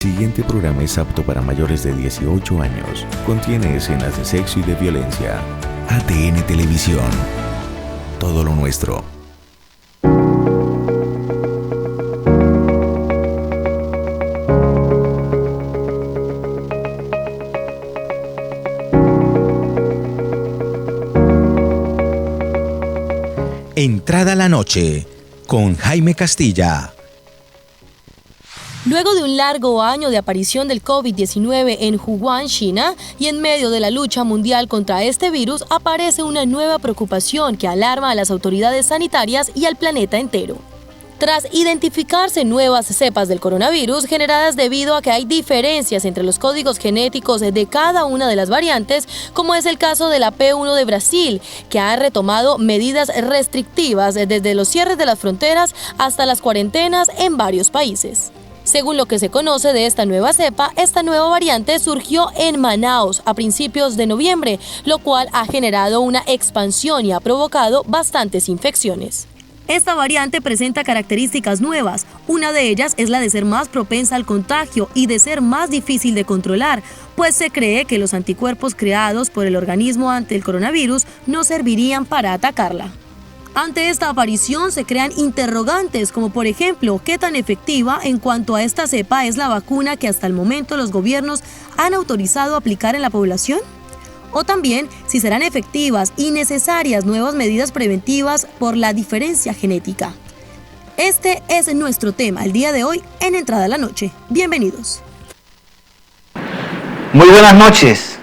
El siguiente programa es apto para mayores de 18 años. Contiene escenas de sexo y de violencia. ATN Televisión. Todo lo nuestro. Entrada a la noche con Jaime Castilla. Luego de un largo año de aparición del COVID-19 en Wuhan, China, y en medio de la lucha mundial contra este virus, aparece una nueva preocupación que alarma a las autoridades sanitarias y al planeta entero. Tras identificarse nuevas cepas del coronavirus generadas debido a que hay diferencias entre los códigos genéticos de cada una de las variantes, como es el caso de la P1 de Brasil, que ha retomado medidas restrictivas desde los cierres de las fronteras hasta las cuarentenas en varios países. Según lo que se conoce de esta nueva cepa, esta nueva variante surgió en Manaos a principios de noviembre, lo cual ha generado una expansión y ha provocado bastantes infecciones. Esta variante presenta características nuevas. Una de ellas es la de ser más propensa al contagio y de ser más difícil de controlar, pues se cree que los anticuerpos creados por el organismo ante el coronavirus no servirían para atacarla. Ante esta aparición se crean interrogantes, como por ejemplo, ¿qué tan efectiva en cuanto a esta cepa es la vacuna que hasta el momento los gobiernos han autorizado aplicar en la población? O también, si serán efectivas y necesarias nuevas medidas preventivas por la diferencia genética. Este es nuestro tema el día de hoy en Entrada a la Noche. Bienvenidos. Muy buenas noches.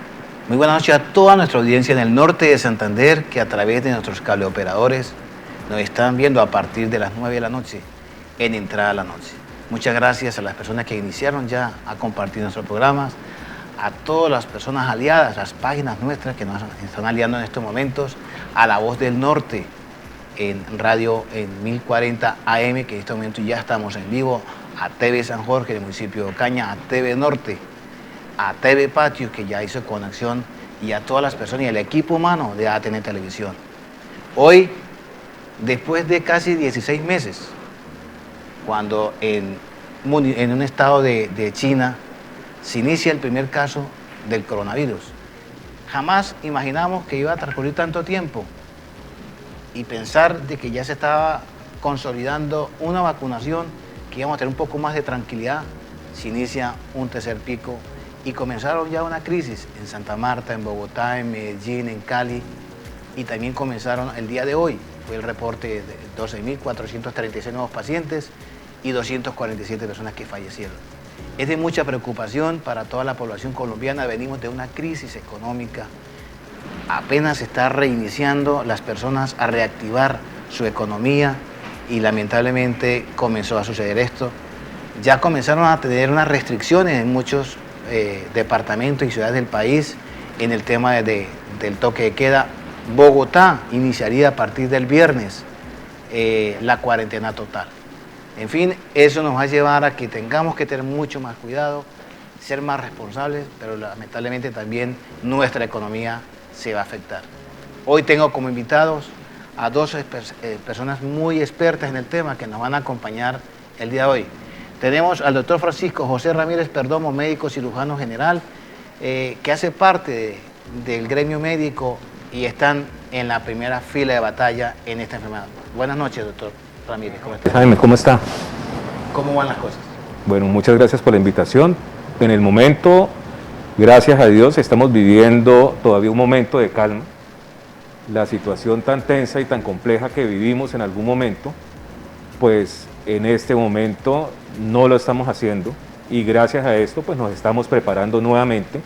Muy buenas noches a toda nuestra audiencia en el norte de Santander, que a través de nuestros cableoperadores nos están viendo a partir de las 9 de la noche en Entrada a la Noche. Muchas gracias a las personas que iniciaron ya a compartir nuestros programas, a todas las personas aliadas, las páginas nuestras que nos están aliando en estos momentos, a La Voz del Norte en radio en 1040 AM, que en este momento ya estamos en vivo, a TV San Jorge del municipio de Ocaña, a TV Norte, a TV Patio, que ya hizo conexión, y a todas las personas y al equipo humano de ATN Televisión. Hoy, después de casi 16 meses, cuando en un estado de China se inicia el primer caso del coronavirus, jamás imaginamos que iba a transcurrir tanto tiempo y pensar de que ya se estaba consolidando una vacunación, que íbamos a tener un poco más de tranquilidad. Se inicia un tercer pico y comenzaron ya una crisis en Santa Marta, en Bogotá, en Medellín, en Cali, y también comenzaron el día de hoy. Fue el reporte de 12.436 nuevos pacientes y 247 personas que fallecieron. Es de mucha preocupación para toda la población colombiana. Venimos de una crisis económica. Apenas se está reiniciando las personas a reactivar su economía y lamentablemente comenzó a suceder esto. Ya comenzaron a tener unas restricciones en muchos departamentos y ciudades del país en el tema del toque de queda. Bogotá iniciaría a partir del viernes la cuarentena total. En fin, eso nos va a llevar a que tengamos que tener mucho más cuidado, ser más responsables, pero lamentablemente también nuestra economía se va a afectar. Hoy tengo como invitados a dos personas muy expertas en el tema que nos van a acompañar el día de hoy. Tenemos al doctor Francisco José Ramírez Perdomo, médico cirujano general, que hace parte del gremio médico y están en la primera fila de batalla en esta enfermedad. Buenas noches, doctor Ramírez, ¿cómo está? Jaime, ¿cómo está? ¿Cómo van las cosas? Bueno, muchas gracias por la invitación. En el momento, gracias a Dios, estamos viviendo todavía un momento de calma. La situación tan tensa y tan compleja que vivimos en algún momento, pues en este momento no lo estamos haciendo, y gracias a esto pues nos estamos preparando nuevamente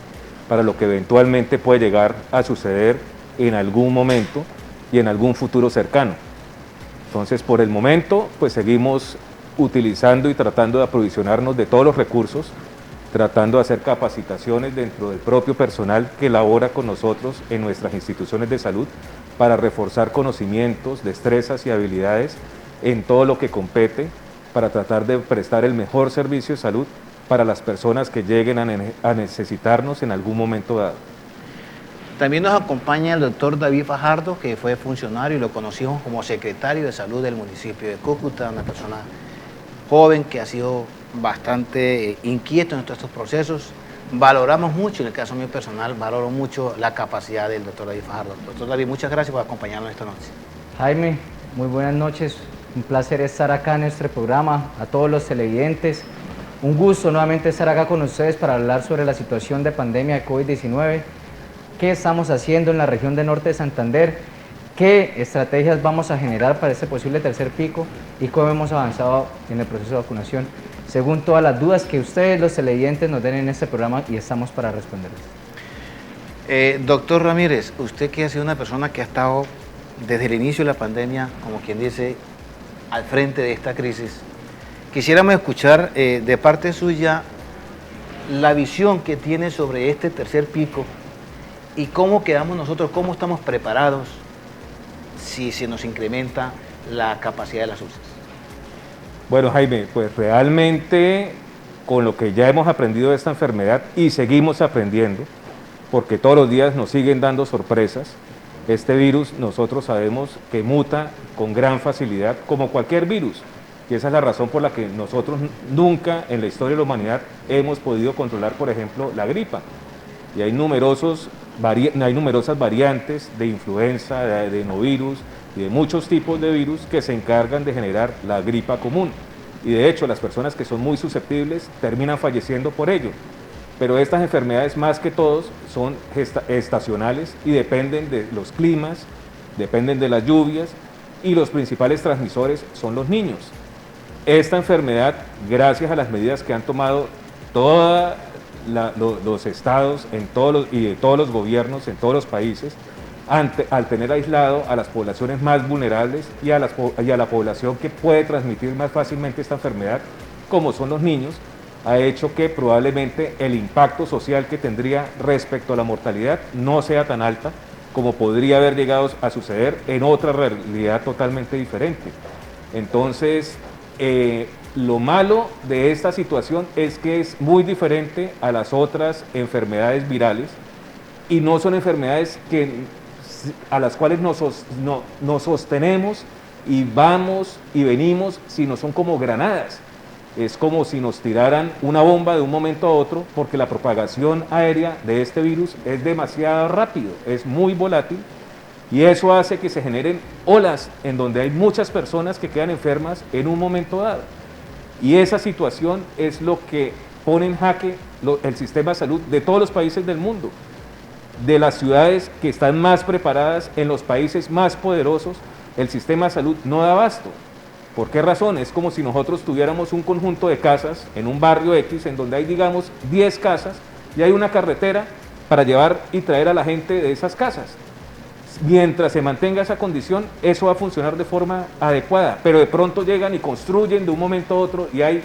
para lo que eventualmente puede llegar a suceder en algún momento y en algún futuro cercano. Entonces, por el momento, pues seguimos utilizando y tratando de aprovisionarnos de todos los recursos, tratando de hacer capacitaciones dentro del propio personal que labora con nosotros en nuestras instituciones de salud para reforzar conocimientos, destrezas y habilidades en todo lo que compete para tratar de prestar el mejor servicio de salud para las personas que lleguen a necesitarnos en algún momento dado. También nos acompaña el doctor David Fajardo, que fue funcionario y lo conocimos como secretario de salud del municipio de Cúcuta, una persona joven que ha sido bastante inquietos en todos estos procesos. Valoramos mucho, en el caso mío personal, valoro mucho la capacidad del doctor David Fajardo. Doctor David, muchas gracias por acompañarnos esta noche. Jaime, muy buenas noches. Un placer estar acá en nuestro programa. A todos los televidentes, un gusto nuevamente estar acá con ustedes para hablar sobre la situación de pandemia de COVID-19, qué estamos haciendo en la región del norte de Santander, qué estrategias vamos a generar para este posible tercer pico y cómo hemos avanzado en el proceso de vacunación, según todas las dudas que ustedes, los televidentes, nos den en este programa, y estamos para responderles. Doctor Ramírez, usted que ha sido una persona que ha estado desde el inicio de la pandemia, como quien dice, al frente de esta crisis, quisiéramos escuchar de parte suya la visión que tiene sobre este tercer pico y cómo quedamos nosotros, cómo estamos preparados si se nos incrementa la capacidad de las UCIs. Bueno, Jaime, pues realmente con lo que ya hemos aprendido de esta enfermedad y seguimos aprendiendo, porque todos los días nos siguen dando sorpresas, este virus nosotros sabemos que muta con gran facilidad, como cualquier virus, y esa es la razón por la que nosotros nunca en la historia de la humanidad hemos podido controlar, por ejemplo, la gripa. Y hay numerosas variantes de influenza, de adenovirus y de muchos tipos de virus que se encargan de generar la gripa común. Y de hecho, las personas que son muy susceptibles terminan falleciendo por ello. Pero estas enfermedades, más que todos, son estacionales y dependen de los climas, dependen de las lluvias, y los principales transmisores son los niños. Esta enfermedad, gracias a las medidas que han tomado todos los estados y de todos los gobiernos en todos los países, al tener aislado a las poblaciones más vulnerables y a la población que puede transmitir más fácilmente esta enfermedad, como son los niños, ha hecho que probablemente el impacto social que tendría respecto a la mortalidad no sea tan alta como podría haber llegado a suceder en otra realidad totalmente diferente. Entonces, lo malo de esta situación es que es muy diferente a las otras enfermedades virales y no son enfermedades a las cuales nos sostenemos y vamos y venimos, sino son como granadas. Es como si nos tiraran una bomba de un momento a otro, porque la propagación aérea de este virus es demasiado rápido, es muy volátil, y eso hace que se generen olas en donde hay muchas personas que quedan enfermas en un momento dado. Y esa situación es lo que pone en jaque el sistema de salud de todos los países del mundo, de las ciudades que están más preparadas, en los países más poderosos, el sistema de salud no da abasto. ¿Por qué razón? Es como si nosotros tuviéramos un conjunto de casas en un barrio X en donde hay, digamos, 10 casas y hay una carretera para llevar y traer a la gente de esas casas. Mientras se mantenga esa condición, eso va a funcionar de forma adecuada, pero de pronto llegan y construyen de un momento a otro y hay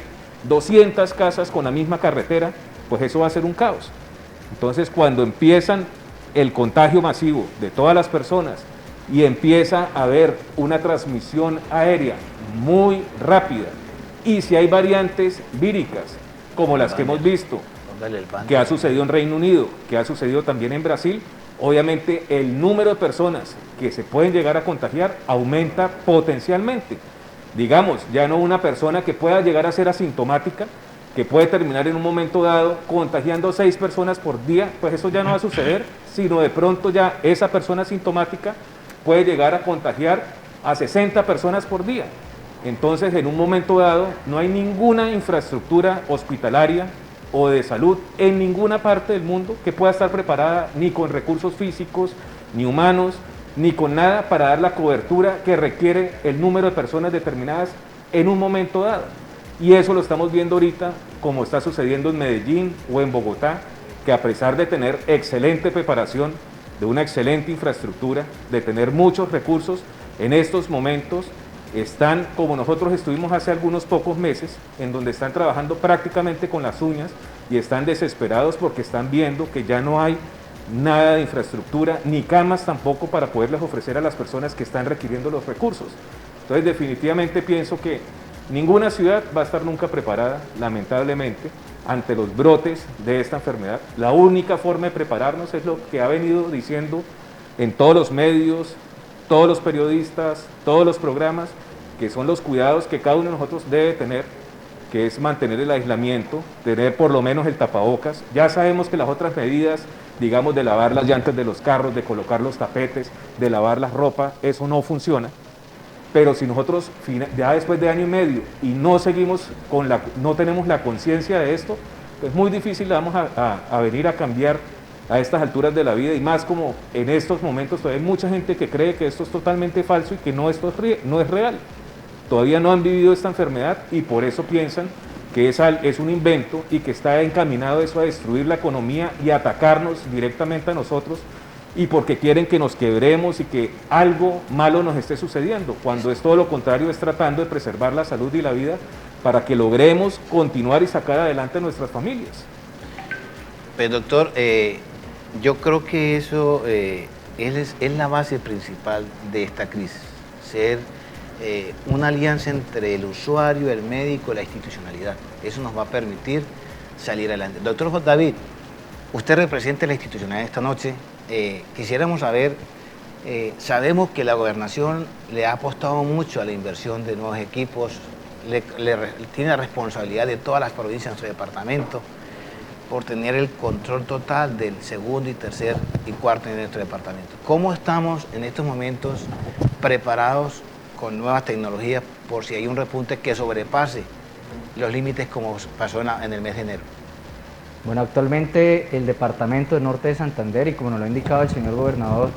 200 casas con la misma carretera, pues eso va a ser un caos. Entonces, cuando empiezan el contagio masivo de todas las personas y empieza a haber una transmisión aérea muy rápida, y si hay variantes víricas como las que hemos visto, que ha sucedido en Reino Unido, que ha sucedido también en Brasil, obviamente el número de personas que se pueden llegar a contagiar aumenta potencialmente. Digamos, ya no una persona que pueda llegar a ser asintomática, que puede terminar en un momento dado contagiando 6 personas por día, pues eso ya no va a suceder, sino de pronto ya esa persona asintomática puede llegar a contagiar a 60 personas por día. Entonces, en un momento dado, no hay ninguna infraestructura hospitalaria o de salud en ninguna parte del mundo que pueda estar preparada ni con recursos físicos, ni humanos, ni con nada para dar la cobertura que requiere el número de personas determinadas en un momento dado. Y eso lo estamos viendo ahorita, como está sucediendo en Medellín o en Bogotá, que a pesar de tener excelente preparación, de una excelente infraestructura, de tener muchos recursos, en estos momentos están como nosotros estuvimos hace algunos pocos meses, en donde están trabajando prácticamente con las uñas y están desesperados porque están viendo que ya no hay nada de infraestructura, ni camas tampoco para poderles ofrecer a las personas que están requiriendo los recursos. Entonces, definitivamente pienso que ninguna ciudad va a estar nunca preparada, lamentablemente, ante los brotes de esta enfermedad. La única forma de prepararnos es lo que ha venido diciendo en todos los medios, todos los periodistas, todos los programas, que son los cuidados que cada uno de nosotros debe tener, que es mantener el aislamiento, tener por lo menos el tapabocas. Ya sabemos que las otras medidas, digamos, de lavar las llantas de los carros, de colocar los tapetes, de lavar la ropa, eso no funciona. Pero si nosotros ya después de año y medio y no seguimos no tenemos la conciencia de esto, es muy difícil vamos a venir a cambiar a estas alturas de la vida, y más como en estos momentos todavía hay mucha gente que cree que esto es totalmente falso y que no es real. Todavía no han vivido esta enfermedad y por eso piensan que es un invento y que está encaminado eso a destruir la economía y a atacarnos directamente a nosotros, y porque quieren que nos quebremos y que algo malo nos esté sucediendo, cuando es todo lo contrario, es tratando de preservar la salud y la vida para que logremos continuar y sacar adelante a nuestras familias. Pues doctor, yo creo que eso es la base principal de esta crisis, ser una alianza entre el usuario, el médico y la institucionalidad. Eso nos va a permitir salir adelante. Doctor David, usted representa la institucionalidad esta noche. Quisiéramos saber, sabemos que la gobernación le ha apostado mucho a la inversión de nuevos equipos, tiene la responsabilidad de todas las provincias de nuestro departamento por tener el control total del segundo y tercer y cuarto de nuestro departamento. ¿Cómo estamos en estos momentos preparados con nuevas tecnologías por si hay un repunte que sobrepase los límites como pasó en el mes de enero? Bueno, actualmente el departamento del norte de Santander, y como nos lo ha indicado el señor gobernador,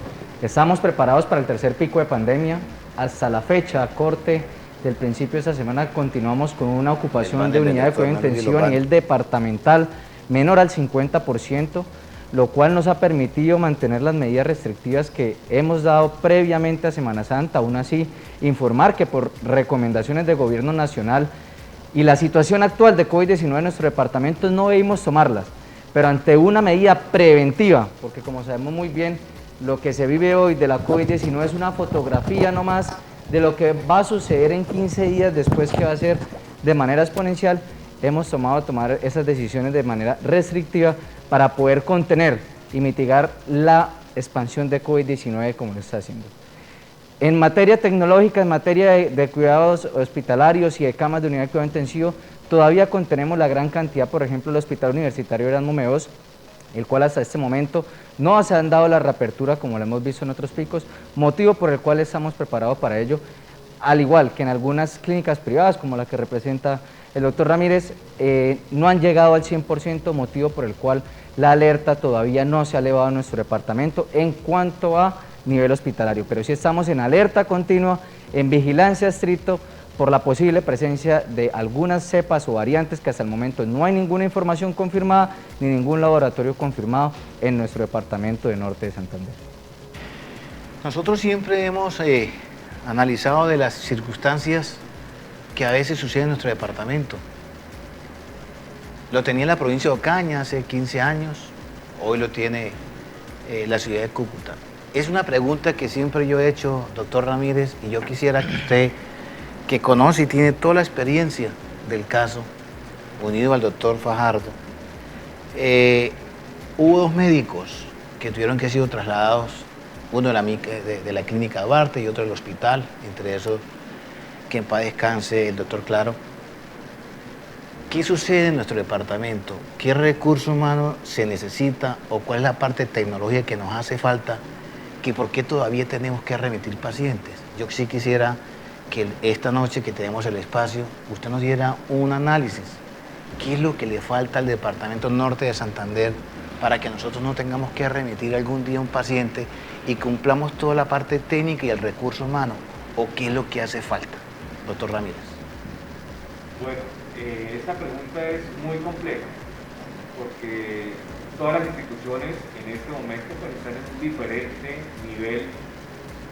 estamos preparados para el tercer pico de pandemia. Hasta la fecha, a corte del principio de esta semana, continuamos con una ocupación de unidad de cuidado intensivo a nivel departamental menor al 50%, lo cual nos ha permitido mantener las medidas restrictivas que hemos dado previamente a Semana Santa. Aún así, informar que por recomendaciones del gobierno nacional y la situación actual de COVID-19 en nuestro departamento no debimos tomarlas, pero ante una medida preventiva, porque como sabemos muy bien, lo que se vive hoy de la COVID-19 es una fotografía nomás de lo que va a suceder en 15 días después, que va a ser de manera exponencial. Hemos tomar esas decisiones de manera restrictiva para poder contener y mitigar la expansión de COVID-19 como lo está haciendo. En materia tecnológica, en materia de cuidados hospitalarios y de camas de unidad de cuidado intensivo, todavía contenemos la gran cantidad, por ejemplo, el Hospital Universitario Erasmo Meos, el cual hasta este momento no se han dado la reapertura como lo hemos visto en otros picos, motivo por el cual estamos preparados para ello, al igual que en algunas clínicas privadas como la que representa el doctor Ramírez, no han llegado al 100%, motivo por el cual la alerta todavía no se ha elevado en nuestro departamento en cuanto a nivel hospitalario, pero sí estamos en alerta continua, en vigilancia estricta por la posible presencia de algunas cepas o variantes que hasta el momento no hay ninguna información confirmada ni ningún laboratorio confirmado en nuestro departamento de norte de Santander. Nosotros siempre hemos analizado de las circunstancias que a veces suceden en nuestro departamento. Lo tenía la provincia de Ocaña hace 15 años, hoy lo tiene la ciudad de Cúcuta. Es una pregunta que siempre yo he hecho, doctor Ramírez, y yo quisiera que usted, que conoce y tiene toda la experiencia del caso, unido al doctor Fajardo, hubo dos médicos que tuvieron que ser trasladados, uno de la clínica Duarte y otro del hospital, entre esos que en paz descanse el doctor Claro. ¿Qué sucede en nuestro departamento? ¿Qué recurso humano se necesita o cuál es la parte tecnológica que nos hace falta? ¿Que por qué todavía tenemos que remitir pacientes? Yo sí quisiera que esta noche que tenemos el espacio, usted nos diera un análisis. ¿Qué es lo que le falta al departamento norte de Santander para que nosotros no tengamos que remitir algún día a un paciente y cumplamos toda la parte técnica y el recurso humano? ¿O qué es lo que hace falta, doctor Ramírez? Bueno, esta pregunta es muy compleja porque todas las instituciones en este momento pues, están en un diferente nivel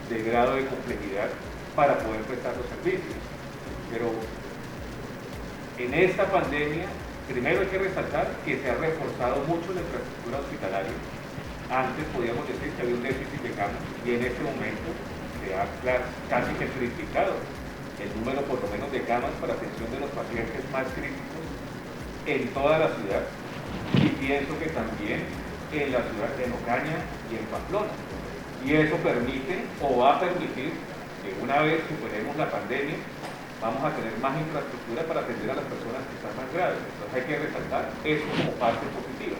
de grado de complejidad para poder prestar los servicios. Pero en esta pandemia, primero hay que resaltar que se ha reforzado mucho la infraestructura hospitalaria. Antes podíamos decir que había un déficit de camas y en este momento se ha casi que triplicado el número por lo menos de camas para atención de los pacientes más críticos en toda la ciudad, y pienso que también en la ciudad de Ocaña y en Pamplona. Y eso permite o va a permitir que una vez superemos la pandemia vamos a tener más infraestructura para atender a las personas que están más graves. Entonces hay que resaltar eso como parte positiva.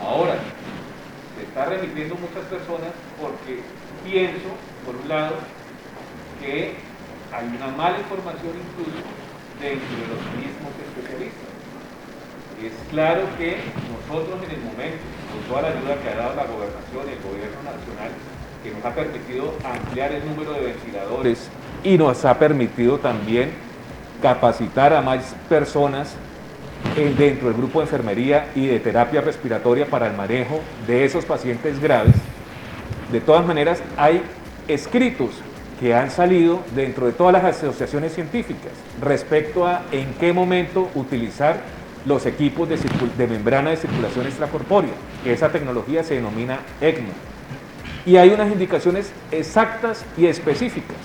Ahora, se está remitiendo muchas personas porque pienso, por un lado, que hay una mala información incluso dentro de los mismos especialistas. Es claro que nosotros en el momento, con toda la ayuda que ha dado la gobernación y el gobierno nacional, que nos ha permitido ampliar el número de ventiladores y nos ha permitido también capacitar a más personas dentro del grupo de enfermería y de terapia respiratoria para el manejo de esos pacientes graves. De todas maneras, hay escritos que han salido dentro de todas las asociaciones científicas respecto a en qué momento utilizar los equipos de membrana de circulación extracorpórea, que esa tecnología se denomina ECMO. Y hay unas indicaciones exactas y específicas.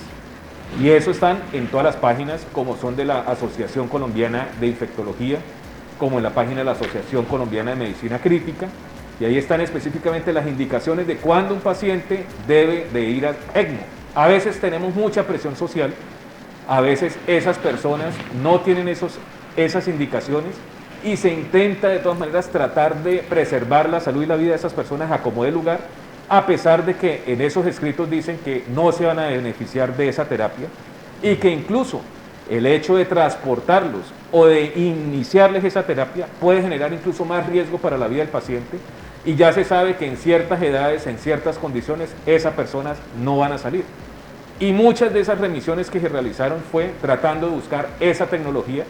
Y eso están en todas las páginas, como son de la Asociación Colombiana de Infectología, como en la página de la Asociación Colombiana de Medicina Crítica, y ahí están específicamente las indicaciones de cuándo un paciente debe de ir al ECMO. A veces tenemos mucha presión social, a veces esas personas no tienen esas indicaciones y se intenta de todas maneras tratar de preservar la salud y la vida de esas personas a como dé lugar, a pesar de que en esos escritos dicen que no se van a beneficiar de esa terapia y que incluso el hecho de transportarlos o de iniciarles esa terapia puede generar incluso más riesgo para la vida del paciente, y ya se sabe que en ciertas edades, en ciertas condiciones, esas personas no van a salir. Y muchas de esas remisiones que se realizaron fue tratando de buscar esa tecnología,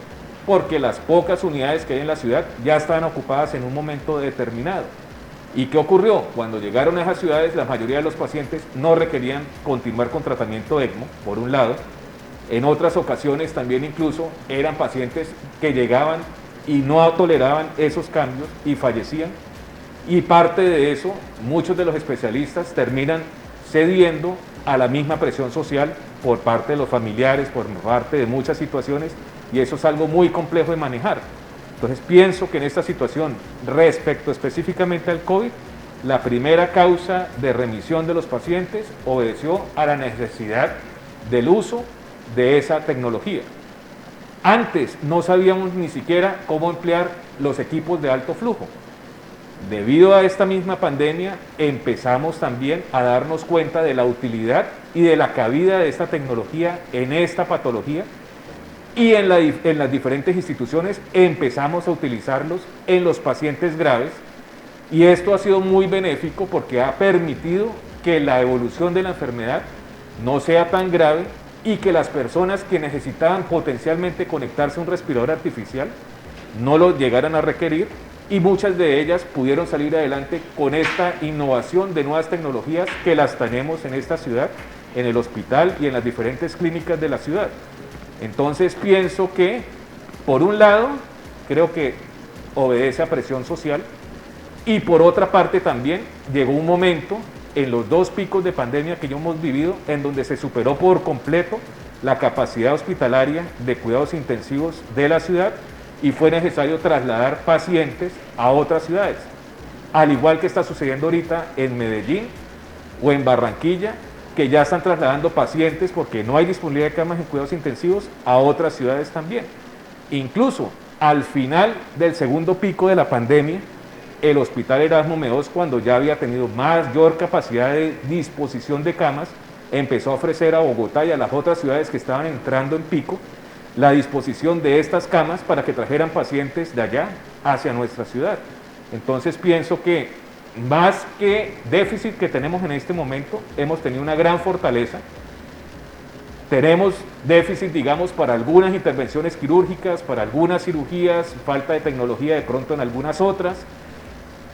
porque las pocas unidades que hay en la ciudad ya estaban ocupadas en un momento determinado. ¿Y qué ocurrió? Cuando llegaron a esas ciudades, la mayoría de los pacientes no requerían continuar con tratamiento ECMO, por un lado. En otras ocasiones también incluso eran pacientes que llegaban y no toleraban esos cambios y fallecían. Y parte de eso, muchos de los especialistas terminan cediendo a la misma presión social por parte de los familiares, por parte de muchas situaciones, y eso es algo muy complejo de manejar. Entonces pienso que en esta situación, respecto específicamente al COVID, la primera causa de remisión de los pacientes obedeció a la necesidad del uso de esa tecnología. Antes no sabíamos ni siquiera cómo emplear los equipos de alto flujo. Debido a esta misma pandemia, empezamos también a darnos cuenta de la utilidad y de la cabida de esta tecnología en esta patología, y en las diferentes instituciones empezamos a utilizarlos en los pacientes graves, y esto ha sido muy benéfico porque ha permitido que la evolución de la enfermedad no sea tan grave y que las personas que necesitaban potencialmente conectarse a un respirador artificial no lo llegaran a requerir, y muchas de ellas pudieron salir adelante con esta innovación de nuevas tecnologías que las tenemos en esta ciudad, en el hospital y en las diferentes clínicas de la ciudad. Entonces pienso que, por un lado, creo que obedece a presión social, y por otra parte también llegó un momento en los dos picos de pandemia que ya hemos vivido en donde se superó por completo la capacidad hospitalaria de cuidados intensivos de la ciudad y fue necesario trasladar pacientes a otras ciudades, al igual que está sucediendo ahorita en Medellín o en Barranquilla, que ya están trasladando pacientes porque no hay disponibilidad de camas en cuidados intensivos a otras ciudades también. Incluso al final del segundo pico de la pandemia, el Hospital Erasmo Meós, cuando ya había tenido mayor capacidad de disposición de camas, empezó a ofrecer a Bogotá y a las otras ciudades que estaban entrando en pico la disposición de estas camas para que trajeran pacientes de allá hacia nuestra ciudad. Entonces pienso que más que déficit que tenemos en este momento, hemos tenido una gran fortaleza. Tenemos déficit, digamos, para algunas intervenciones quirúrgicas, para algunas cirugías, falta de tecnología de pronto en algunas otras.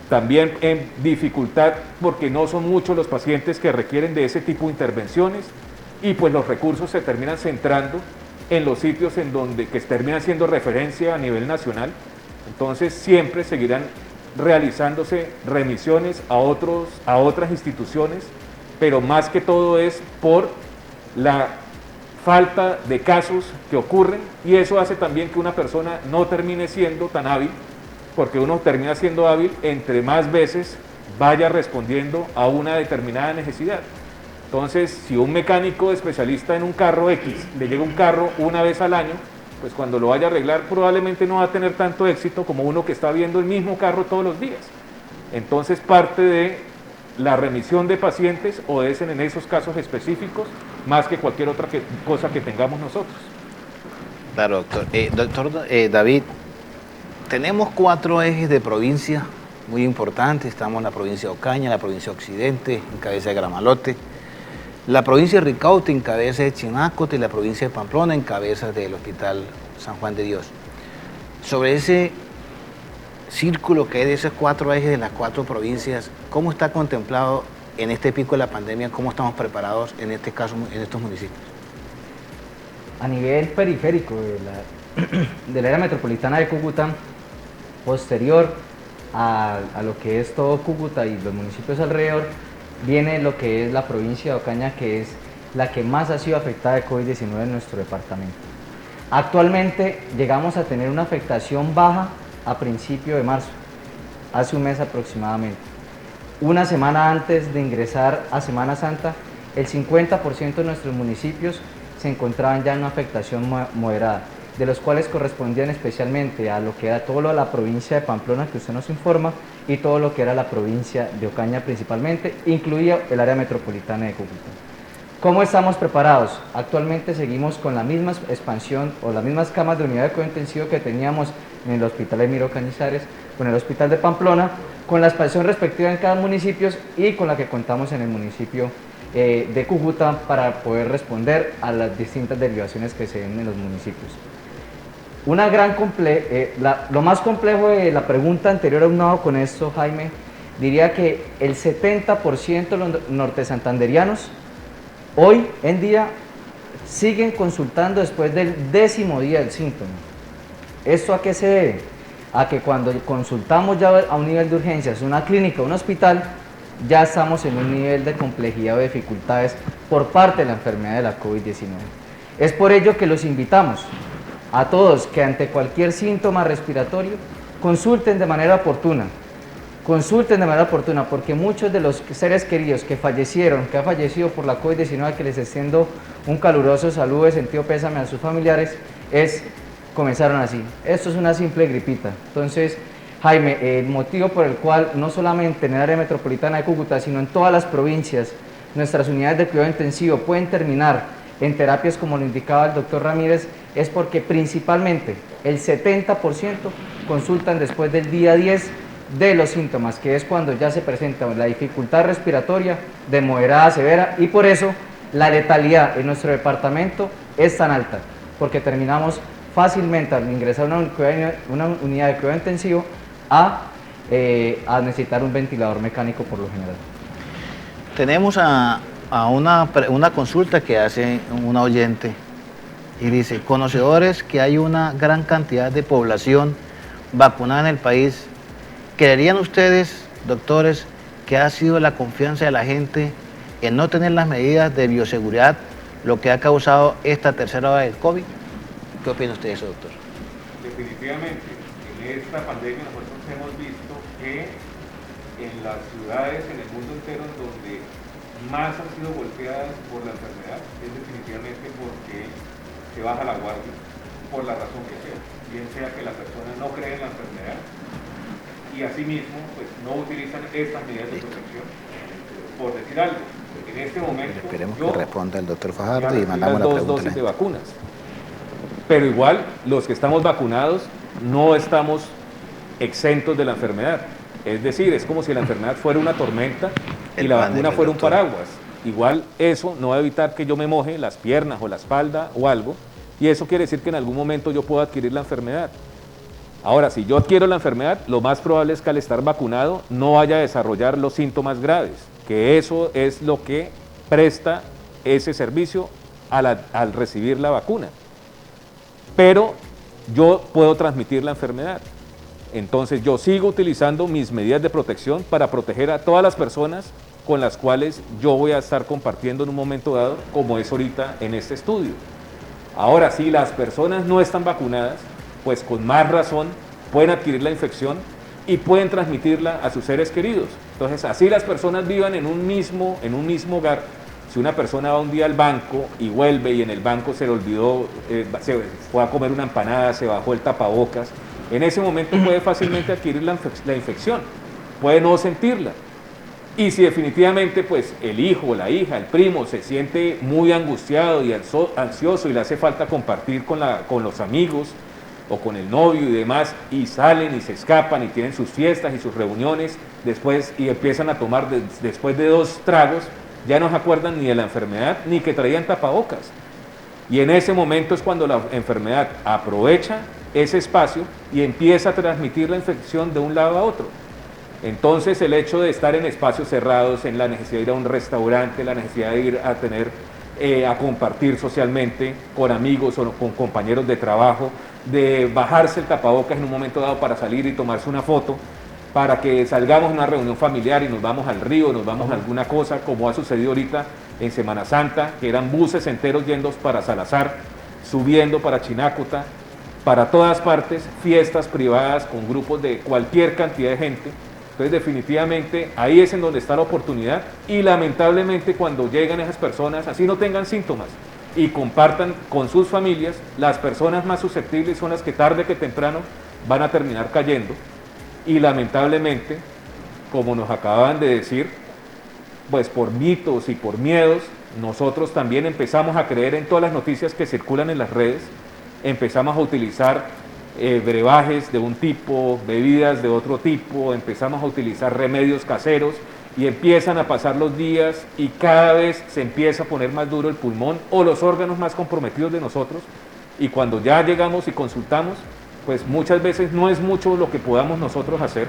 También en dificultad porque no son muchos los pacientes que requieren de ese tipo de intervenciones, y pues los recursos se terminan centrando en los sitios en donde que terminan siendo referencia a nivel nacional. Entonces siempre seguirán realizándose remisiones a otras instituciones, pero más que todo es por la falta de casos que ocurren, y eso hace también que una persona no termine siendo tan hábil, porque uno termina siendo hábil entre más veces vaya respondiendo a una determinada necesidad. Entonces, si un mecánico especialista en un carro X le llega un carro una vez al año, pues cuando lo vaya a arreglar probablemente no va a tener tanto éxito como uno que está viendo el mismo carro todos los días. Entonces, parte de la remisión de pacientes obedecen en esos casos específicos más que cualquier otra cosa que tengamos nosotros. Claro, doctor. David, tenemos 4 ejes de provincia muy importantes. Estamos en la provincia de Ocaña, la provincia de Occidente, en cabeza de Gramalote, la provincia de Ricaute, en cabeza de Chinácote, y la provincia de Pamplona, en cabeza del Hospital San Juan de Dios. Sobre ese círculo que hay de esos 4 ejes de las 4 provincias, ¿cómo está contemplado en este pico de la pandemia? ¿Cómo estamos preparados en este caso, en estos municipios? A nivel periférico del área metropolitana de Cúcuta, posterior a lo que es todo Cúcuta y los municipios alrededor, viene lo que es la provincia de Ocaña, que es la que más ha sido afectada de COVID-19 en nuestro departamento. Actualmente llegamos a tener una afectación baja a principio de marzo, hace un mes aproximadamente. Una semana antes de ingresar a Semana Santa, el 50% de nuestros municipios se encontraban ya en una afectación moderada, de los cuales correspondían especialmente a lo que era todo lo de la provincia de Pamplona, que usted nos informa, y todo lo que era la provincia de Ocaña principalmente, incluía el área metropolitana de Cúcuta. ¿Cómo estamos preparados? Actualmente seguimos con la misma expansión o las mismas camas de unidad de cuidado intensivo que teníamos en el Hospital Emiro Cañizares, con el Hospital de Pamplona, con la expansión respectiva en cada municipio y con la que contamos en el municipio de Cúcuta para poder responder a las distintas derivaciones que se den en los municipios. Lo más complejo de la pregunta anterior aunado con esto, Jaime, diría que el 70% de los nortesantanderianos hoy en día siguen consultando después del 10º día del síntoma. ¿Esto a qué se debe? A que cuando consultamos ya a un nivel de urgencias, una clínica, un hospital, ya estamos en un nivel de complejidad o dificultades por parte de la enfermedad de la COVID-19. Es por ello que los invitamos a todos que ante cualquier síntoma respiratorio consulten de manera oportuna, porque muchos de los seres queridos que han fallecido por la COVID-19, que les extiendo un caluroso saludo de sentido pésame a sus familiares, comenzaron así. Esto es una simple gripita. Entonces, Jaime, el motivo por el cual no solamente en el área metropolitana de Cúcuta, sino en todas las provincias, nuestras unidades de cuidado intensivo pueden terminar en terapias como lo indicaba el doctor Ramírez, es porque principalmente el 70% consultan después del día 10 de los síntomas, que es cuando ya se presenta la dificultad respiratoria de moderada a severa, y por eso la letalidad en nuestro departamento es tan alta, porque terminamos fácilmente al ingresar a una unidad de cuidado intensivo a necesitar un ventilador mecánico por lo general. Tenemos a una consulta que hace una oyente y dice: conocedores que hay una gran cantidad de población vacunada en el país, ¿creerían ustedes, doctores, que ha sido la confianza de la gente en no tener las medidas de bioseguridad lo que ha causado esta tercera ola del COVID? ¿Qué opina usted de eso, doctor? Definitivamente, en esta pandemia nosotros hemos visto que en las ciudades, en el mundo entero, donde más han sido golpeadas por la enfermedad, es definitivamente porque se baja la guardia, por la razón que sea, bien sea que la persona no cree en la enfermedad y asimismo pues, no utilizan estas medidas de protección. Por decir algo, en este momento esperemos que responda el doctor Fajardo y mandamos la dos pregunta. Dosis de vacunas. Pero igual, los que estamos vacunados no estamos exentos de la enfermedad. Es decir, es como si la enfermedad fuera una tormenta y la vacuna fuera un paraguas. Igual eso no va a evitar que yo me moje las piernas o la espalda o algo, y eso quiere decir que en algún momento yo puedo adquirir la enfermedad. Ahora, si yo adquiero la enfermedad, lo más probable es que al estar vacunado no vaya a desarrollar los síntomas graves, que eso es lo que presta ese servicio al recibir la vacuna. Pero yo puedo transmitir la enfermedad. Entonces yo sigo utilizando mis medidas de protección para proteger a todas las personas con las cuales yo voy a estar compartiendo en un momento dado, como es ahorita en este estudio. Ahora, si las personas no están vacunadas, pues con más razón pueden adquirir la infección y pueden transmitirla a sus seres queridos. Entonces, así las personas vivan en un mismo hogar, Si una persona va un día al banco y vuelve y en el banco se le olvidó, se fue a comer una empanada, se bajó el tapabocas, en ese momento puede fácilmente adquirir la infección, puede no sentirla. Y si definitivamente pues el hijo, la hija, el primo se siente muy angustiado y ansioso y le hace falta compartir con los amigos o con el novio y demás, y salen y se escapan y tienen sus fiestas y sus reuniones después y empiezan a tomar después de 2 tragos, ya no se acuerdan ni de la enfermedad ni que traían tapabocas. Y en ese momento es cuando la enfermedad aprovecha ese espacio y empieza a transmitir la infección de un lado a otro. Entonces el hecho de estar en espacios cerrados, en la necesidad de ir a un restaurante, la necesidad de ir a compartir socialmente con amigos o con compañeros de trabajo, de bajarse el tapabocas en un momento dado para salir y tomarse una foto, para que salgamos a una reunión familiar y nos vamos al río, nos vamos a alguna cosa, como ha sucedido ahorita en Semana Santa, que eran buses enteros yendo para Salazar, subiendo para Chinácuta, para todas partes, fiestas privadas con grupos de cualquier cantidad de gente. Entonces definitivamente ahí es en donde está la oportunidad, y lamentablemente cuando llegan esas personas, así no tengan síntomas, y compartan con sus familias, las personas más susceptibles son las que tarde que temprano van a terminar cayendo. Y lamentablemente, como nos acaban de decir, pues por mitos y por miedos, nosotros también empezamos a creer en todas las noticias que circulan en las redes, empezamos a utilizar brebajes de un tipo, bebidas de otro tipo, empezamos a utilizar remedios caseros y empiezan a pasar los días y cada vez se empieza a poner más duro el pulmón o los órganos más comprometidos de nosotros, y cuando ya llegamos y consultamos, pues muchas veces no es mucho lo que podamos nosotros hacer,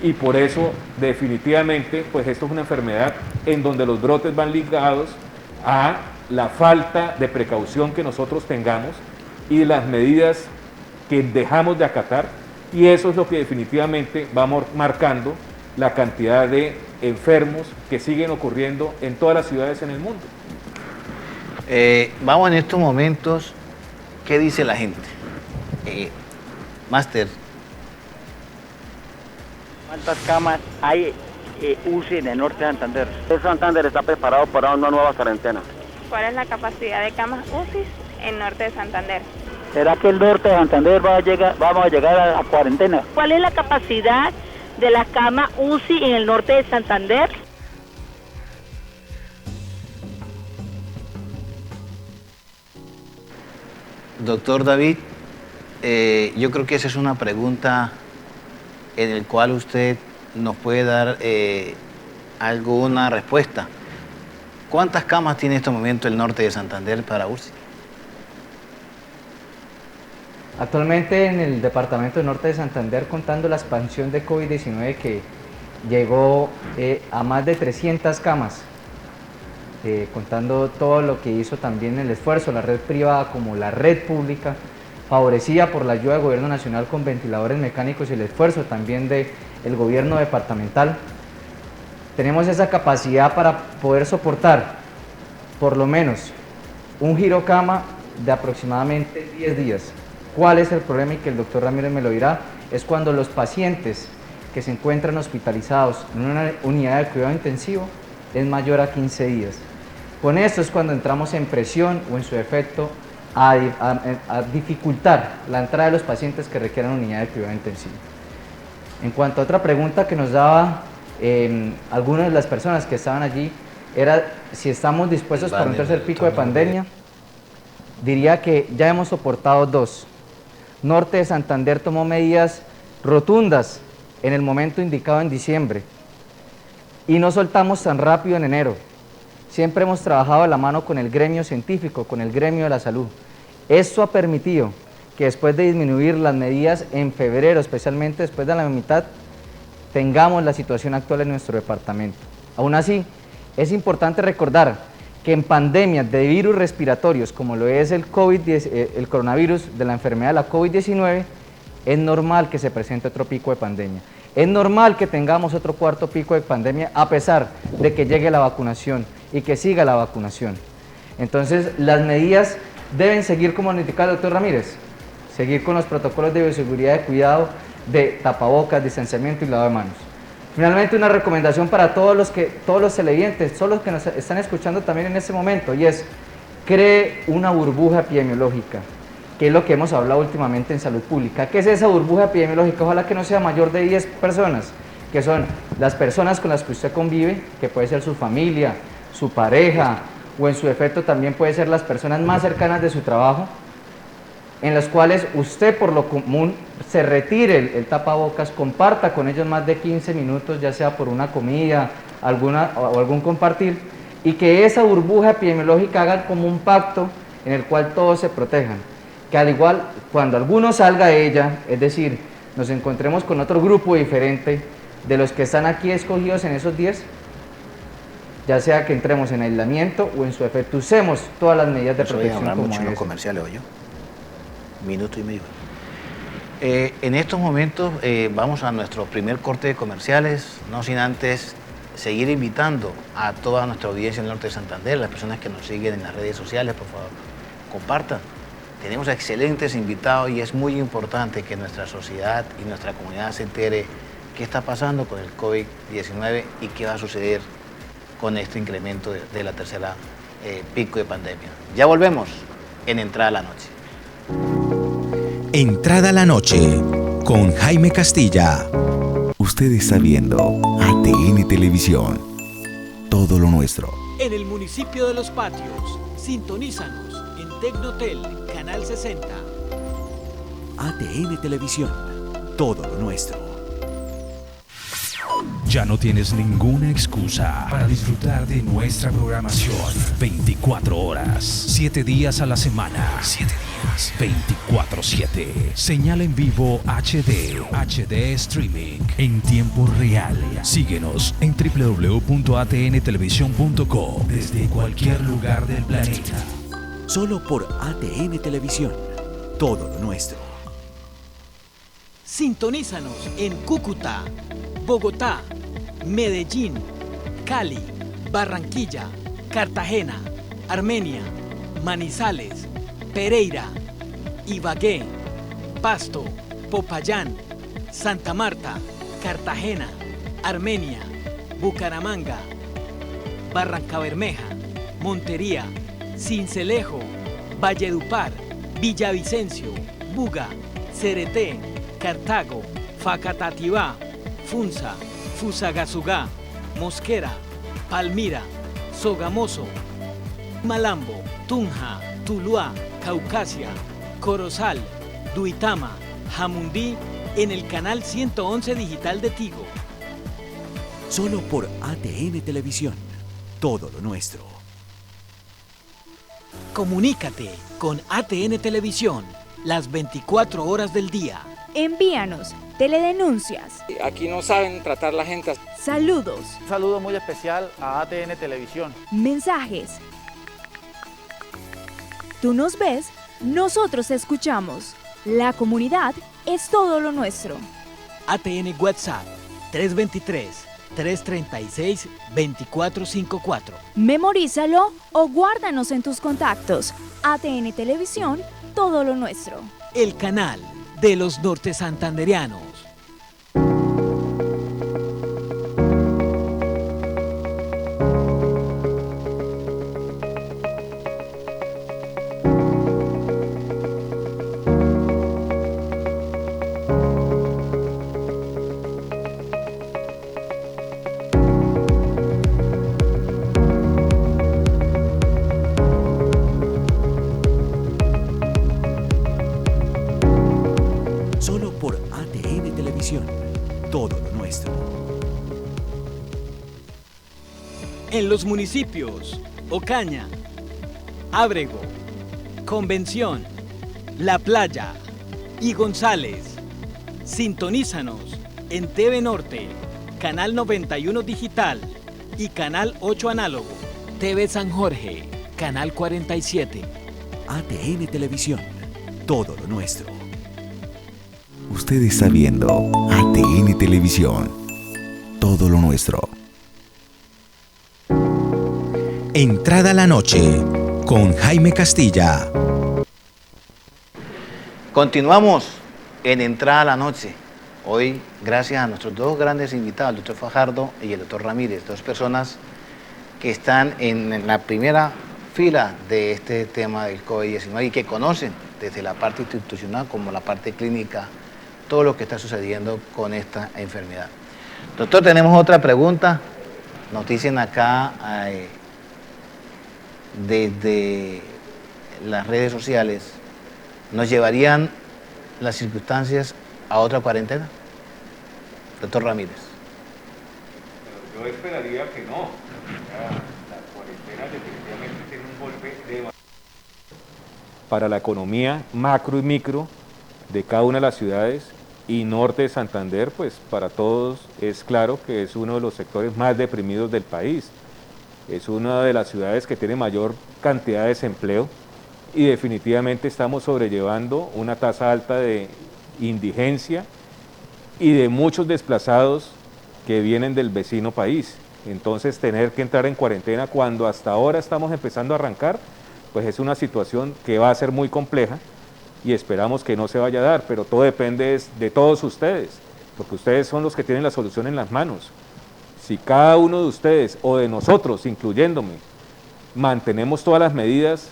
y por eso definitivamente pues esto es una enfermedad en donde los brotes van ligados a la falta de precaución que nosotros tengamos y las medidas que dejamos de acatar, y eso es lo que definitivamente va marcando la cantidad de enfermos que siguen ocurriendo en todas las ciudades en el mundo. Vamos en estos momentos, ¿qué dice la gente? Máster. ¿Cuántas camas hay UCI en el norte de Santander? Santander está preparado para una nueva cuarentena. ¿Cuál es la capacidad de camas UCI en norte de Santander? ¿Será que el norte de Santander vamos a llegar a la cuarentena? ¿Cuál es la capacidad de las camas UCI en el norte de Santander? Doctor David, yo creo que esa es una pregunta en la cual usted nos puede dar alguna respuesta. ¿Cuántas camas tiene en este momento el norte de Santander para UCI? Actualmente en el departamento del norte de Santander, contando la expansión de COVID-19 que llegó a más de 300 camas, contando todo lo que hizo también el esfuerzo, la red privada como la red pública, favorecida por la ayuda del gobierno nacional con ventiladores mecánicos y el esfuerzo también del gobierno departamental. Tenemos esa capacidad para poder soportar por lo menos un girocama de aproximadamente 10 días. ¿Cuál es el problema? Y que el doctor Ramírez me lo dirá, es cuando los pacientes que se encuentran hospitalizados en una unidad de cuidado intensivo es mayor a 15 días. Con esto es cuando entramos en presión o en su defecto a dificultar la entrada de los pacientes que requieran unidad de cuidado intensivo. En cuanto a otra pregunta que nos daba algunas de las personas que estaban allí, era si estamos dispuestos para un tercer pico de pandemia. Diría que ya hemos soportado 2. Norte de Santander tomó medidas rotundas en el momento indicado en diciembre y no soltamos tan rápido en enero. Siempre hemos trabajado de la mano con el gremio científico, con el gremio de la salud. Esto ha permitido que después de disminuir las medidas en febrero, especialmente después de la mitad, tengamos la situación actual en nuestro departamento. Aún así, es importante recordar que en pandemias de virus respiratorios, como lo es el coronavirus de la enfermedad de la COVID-19, es normal que se presente otro pico de pandemia. Es normal que tengamos otro cuarto pico de pandemia a pesar de que llegue la vacunación y que siga la vacunación. Entonces, las medidas deben seguir como nos indicaba el doctor Ramírez, seguir con los protocolos de bioseguridad de cuidado, de tapabocas, distanciamiento y lavado de manos. Finalmente, una recomendación para todos los televidentes, todos los que nos están escuchando también en este momento, y es: cree una burbuja epidemiológica, que es lo que hemos hablado últimamente en salud pública. ¿Qué es esa burbuja epidemiológica? Ojalá que no sea mayor de 10 personas, que son las personas con las que usted convive, que puede ser su familia, su pareja, o en su defecto también puede ser las personas más cercanas de su trabajo, en las cuales usted por lo común se retire el tapabocas, comparta con ellos más de 15 minutos, ya sea por una comida, o algún compartir, y que esa burbuja epidemiológica haga como un pacto en el cual todos se protejan. Que al igual, cuando alguno salga de ella, es decir, nos encontremos con otro grupo diferente de los que están aquí escogidos en esos 10, ya sea que entremos en aislamiento o en su efecto usemos todas las medidas de protección. Voy a hablar mucho en los comerciales hoy, minuto y medio. En estos momentos vamos a nuestro primer corte de comerciales, no sin antes seguir invitando a toda nuestra audiencia en el norte de Santander, las personas que nos siguen en las redes sociales, por favor, compartan. Tenemos excelentes invitados y es muy importante que nuestra sociedad y nuestra comunidad se entere qué está pasando con el COVID-19 y qué va a suceder con este incremento de la tercera pico de pandemia. Ya volvemos en Entrada a la Noche. Entrada a la Noche con Jaime Castilla. Usted está viendo ATN Televisión, todo lo nuestro. En el municipio de Los Patios, sintonízanos en Tecnotel, Canal 60. ATN Televisión, todo lo nuestro. Ya no tienes ninguna excusa para disfrutar de nuestra programación. 24 horas, 7 días a la semana. 7 días, 24/7. Señal en vivo HD streaming en tiempo real. Síguenos en www.atntelevisión.co desde cualquier lugar del planeta. Solo por ATN Televisión, todo lo nuestro. Sintonízanos en Cúcuta, Bogotá, Medellín, Cali, Barranquilla, Cartagena, Armenia, Manizales, Pereira, Ibagué, Pasto, Popayán, Santa Marta, Cartagena, Armenia, Bucaramanga, Barrancabermeja, Montería, Sincelejo, Valledupar, Villavicencio, Buga, Cereté, Cartago, Facatativá, Funza, Fusagasugá, Mosquera, Palmira, Sogamoso, Malambo, Tunja, Tuluá, Caucasia, Corozal, Duitama, Jamundí, en el canal 111 digital de Tigo. Solo por ATN Televisión, todo lo nuestro. Comunícate con ATN Televisión las 24 horas del día. Envíanos teledenuncias. Aquí no saben tratar la gente. Saludos. Un saludo muy especial a ATN Televisión. Mensajes. Tú nos ves, nosotros te escuchamos. La comunidad es todo lo nuestro. ATN WhatsApp 323-336-2454. Memorízalo o guárdanos en tus contactos. ATN Televisión, todo lo nuestro. El canal de los norte santanderianos. Todo lo nuestro. En los municipios Ocaña, Ábrego, Convención, La Playa y González. Sintonízanos en TV Norte, Canal 91 Digital y Canal 8 Análogo. TV San Jorge, Canal 47. ATN Televisión, todo lo nuestro. Usted está viendo ATN Televisión, todo lo nuestro. Entrada a la Noche con Jaime Castilla. Continuamos en Entrada a la Noche. Hoy, gracias a nuestros dos grandes invitados, el doctor Fajardo y el doctor Ramírez, dos personas que están en la primera fila de este tema del COVID-19 y que conocen desde la parte institucional como la parte clínica todo lo que está sucediendo con esta enfermedad. Doctor, tenemos otra pregunta. Nos dicen acá desde las redes sociales, ¿nos llevarían las circunstancias a otra cuarentena? Doctor Ramírez. Yo esperaría que no. La cuarentena definitivamente tiene un golpe para la economía macro y micro de cada una de las ciudades, y norte de Santander, pues para todos es claro que es uno de los sectores más deprimidos del país. Es una de las ciudades que tiene mayor cantidad de desempleo y definitivamente estamos sobrellevando una tasa alta de indigencia y de muchos desplazados que vienen del vecino país. Entonces tener que entrar en cuarentena cuando hasta ahora estamos empezando a arrancar, pues es una situación que va a ser muy compleja y esperamos que no se vaya a dar, pero todo depende de todos ustedes, porque ustedes son los que tienen la solución en las manos. Si cada uno de ustedes o de nosotros, incluyéndome, mantenemos todas las medidas,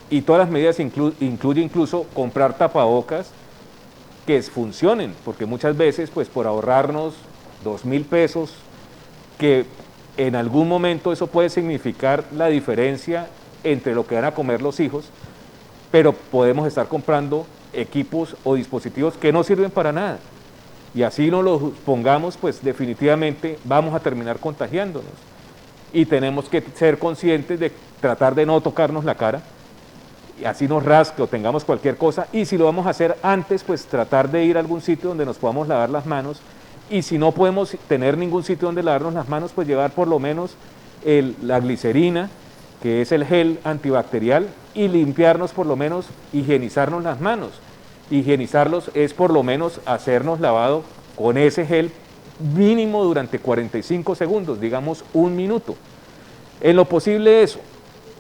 y todas las medidas incluye incluso comprar tapabocas que funcionen, porque muchas veces pues por ahorrarnos 2.000 pesos, que en algún momento eso puede significar la diferencia entre lo que van a comer los hijos, pero podemos estar comprando equipos o dispositivos que no sirven para nada. Y así no los pongamos, pues definitivamente vamos a terminar contagiándonos. Y tenemos que ser conscientes de tratar de no tocarnos la cara, y así nos rasque o tengamos cualquier cosa, y si lo vamos a hacer antes, pues tratar de ir a algún sitio donde nos podamos lavar las manos, y si no podemos tener ningún sitio donde lavarnos las manos, pues llevar por lo menos la glicerina, que es el gel antibacterial, y limpiarnos por lo menos, higienizarnos las manos. Higienizarlos es por lo menos hacernos lavado con ese gel mínimo durante 45 segundos, digamos 1 minuto. En lo posible eso,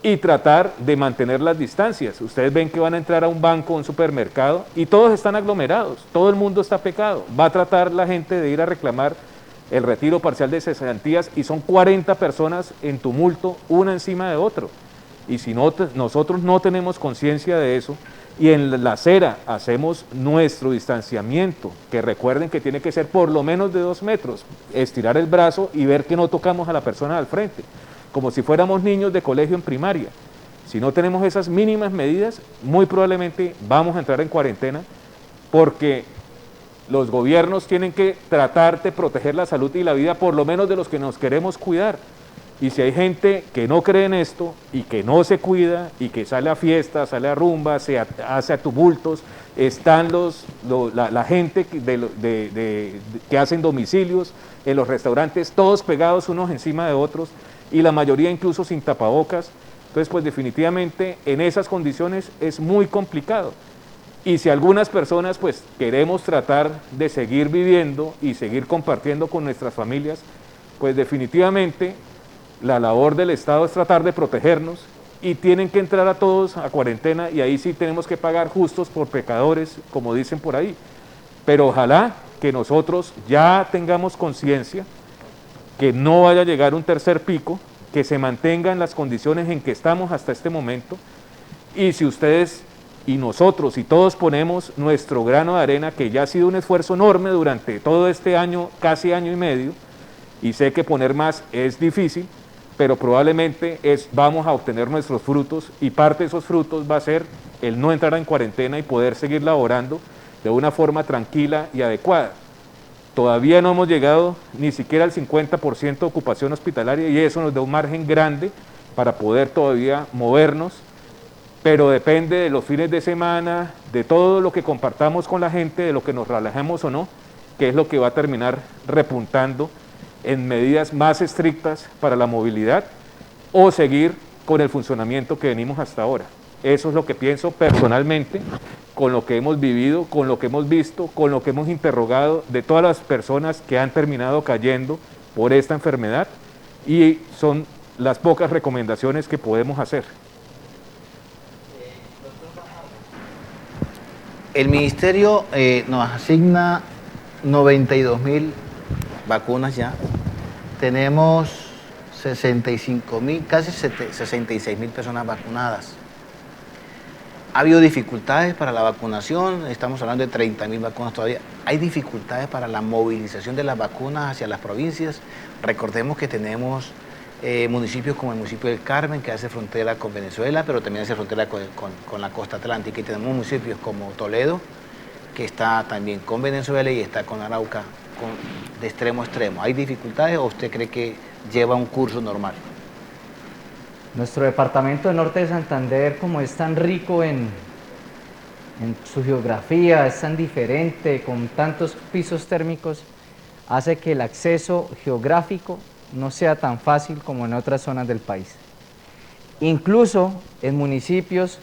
y tratar de mantener las distancias. Ustedes ven que van a entrar a un banco, a un supermercado, y todos están aglomerados, todo el mundo está pecado. Va a tratar la gente de ir a reclamar el retiro parcial de cesantías, y son 40 personas en tumulto, una encima de otro. Y si no, nosotros no tenemos conciencia de eso, y en la acera hacemos nuestro distanciamiento, que recuerden que tiene que ser por lo menos de 2 metros, estirar el brazo y ver que no tocamos a la persona al frente, como si fuéramos niños de colegio en primaria. Si no tenemos esas mínimas medidas, muy probablemente vamos a entrar en cuarentena, porque los gobiernos tienen que tratar de proteger la salud y la vida, por lo menos de los que nos queremos cuidar. Y si hay gente que no cree en esto y que no se cuida y que sale a fiestas, sale a rumbas, se hace a tumultos, están la gente que hacen domicilios en los restaurantes, todos pegados unos encima de otros, y la mayoría incluso sin tapabocas. Entonces, pues definitivamente en esas condiciones es muy complicado. Y si algunas personas pues queremos tratar de seguir viviendo y seguir compartiendo con nuestras familias, pues definitivamente la labor del Estado es tratar de protegernos, y tienen que entrar a todos a cuarentena, y ahí sí tenemos que pagar justos por pecadores, como dicen por ahí. Pero ojalá que nosotros ya tengamos conciencia que no vaya a llegar un tercer pico, que se mantengan las condiciones en que estamos hasta este momento, y si ustedes y nosotros y todos ponemos nuestro grano de arena, que ya ha sido un esfuerzo enorme durante todo este año, casi año y medio, y sé que poner más es difícil, pero probablemente vamos a obtener nuestros frutos, y parte de esos frutos va a ser el no entrar en cuarentena y poder seguir laborando de una forma tranquila y adecuada. Todavía no hemos llegado ni siquiera al 50% de ocupación hospitalaria, y eso nos da un margen grande para poder todavía movernos, pero depende de los fines de semana, de todo lo que compartamos con la gente, de lo que nos relajemos o no, que es lo que va a terminar repuntando en medidas más estrictas para la movilidad, o seguir con el funcionamiento que venimos hasta ahora. Eso es lo que pienso personalmente, con lo que hemos vivido, con lo que hemos visto, con lo que hemos interrogado de todas las personas que han terminado cayendo por esta enfermedad, y son las pocas recomendaciones que podemos hacer. El Ministerio nos asigna 92.000 vacunas ya. Tenemos 65.000, casi 66.000 personas vacunadas. Ha habido dificultades para la vacunación, estamos hablando de 30.000 vacunas todavía. Hay dificultades para la movilización de las vacunas hacia las provincias. Recordemos que tenemos municipios como el municipio del Carmen, que hace frontera con Venezuela, pero también hace frontera con la costa atlántica. Y tenemos municipios como Toledo, que está también con Venezuela y está con Arauca, de extremo a extremo. ¿Hay dificultades o usted cree que lleva un curso normal? Nuestro departamento de Norte de Santander, como es tan rico en su geografía, es tan diferente, con tantos pisos térmicos, hace que el acceso geográfico no sea tan fácil como en otras zonas del país. Incluso en municipios,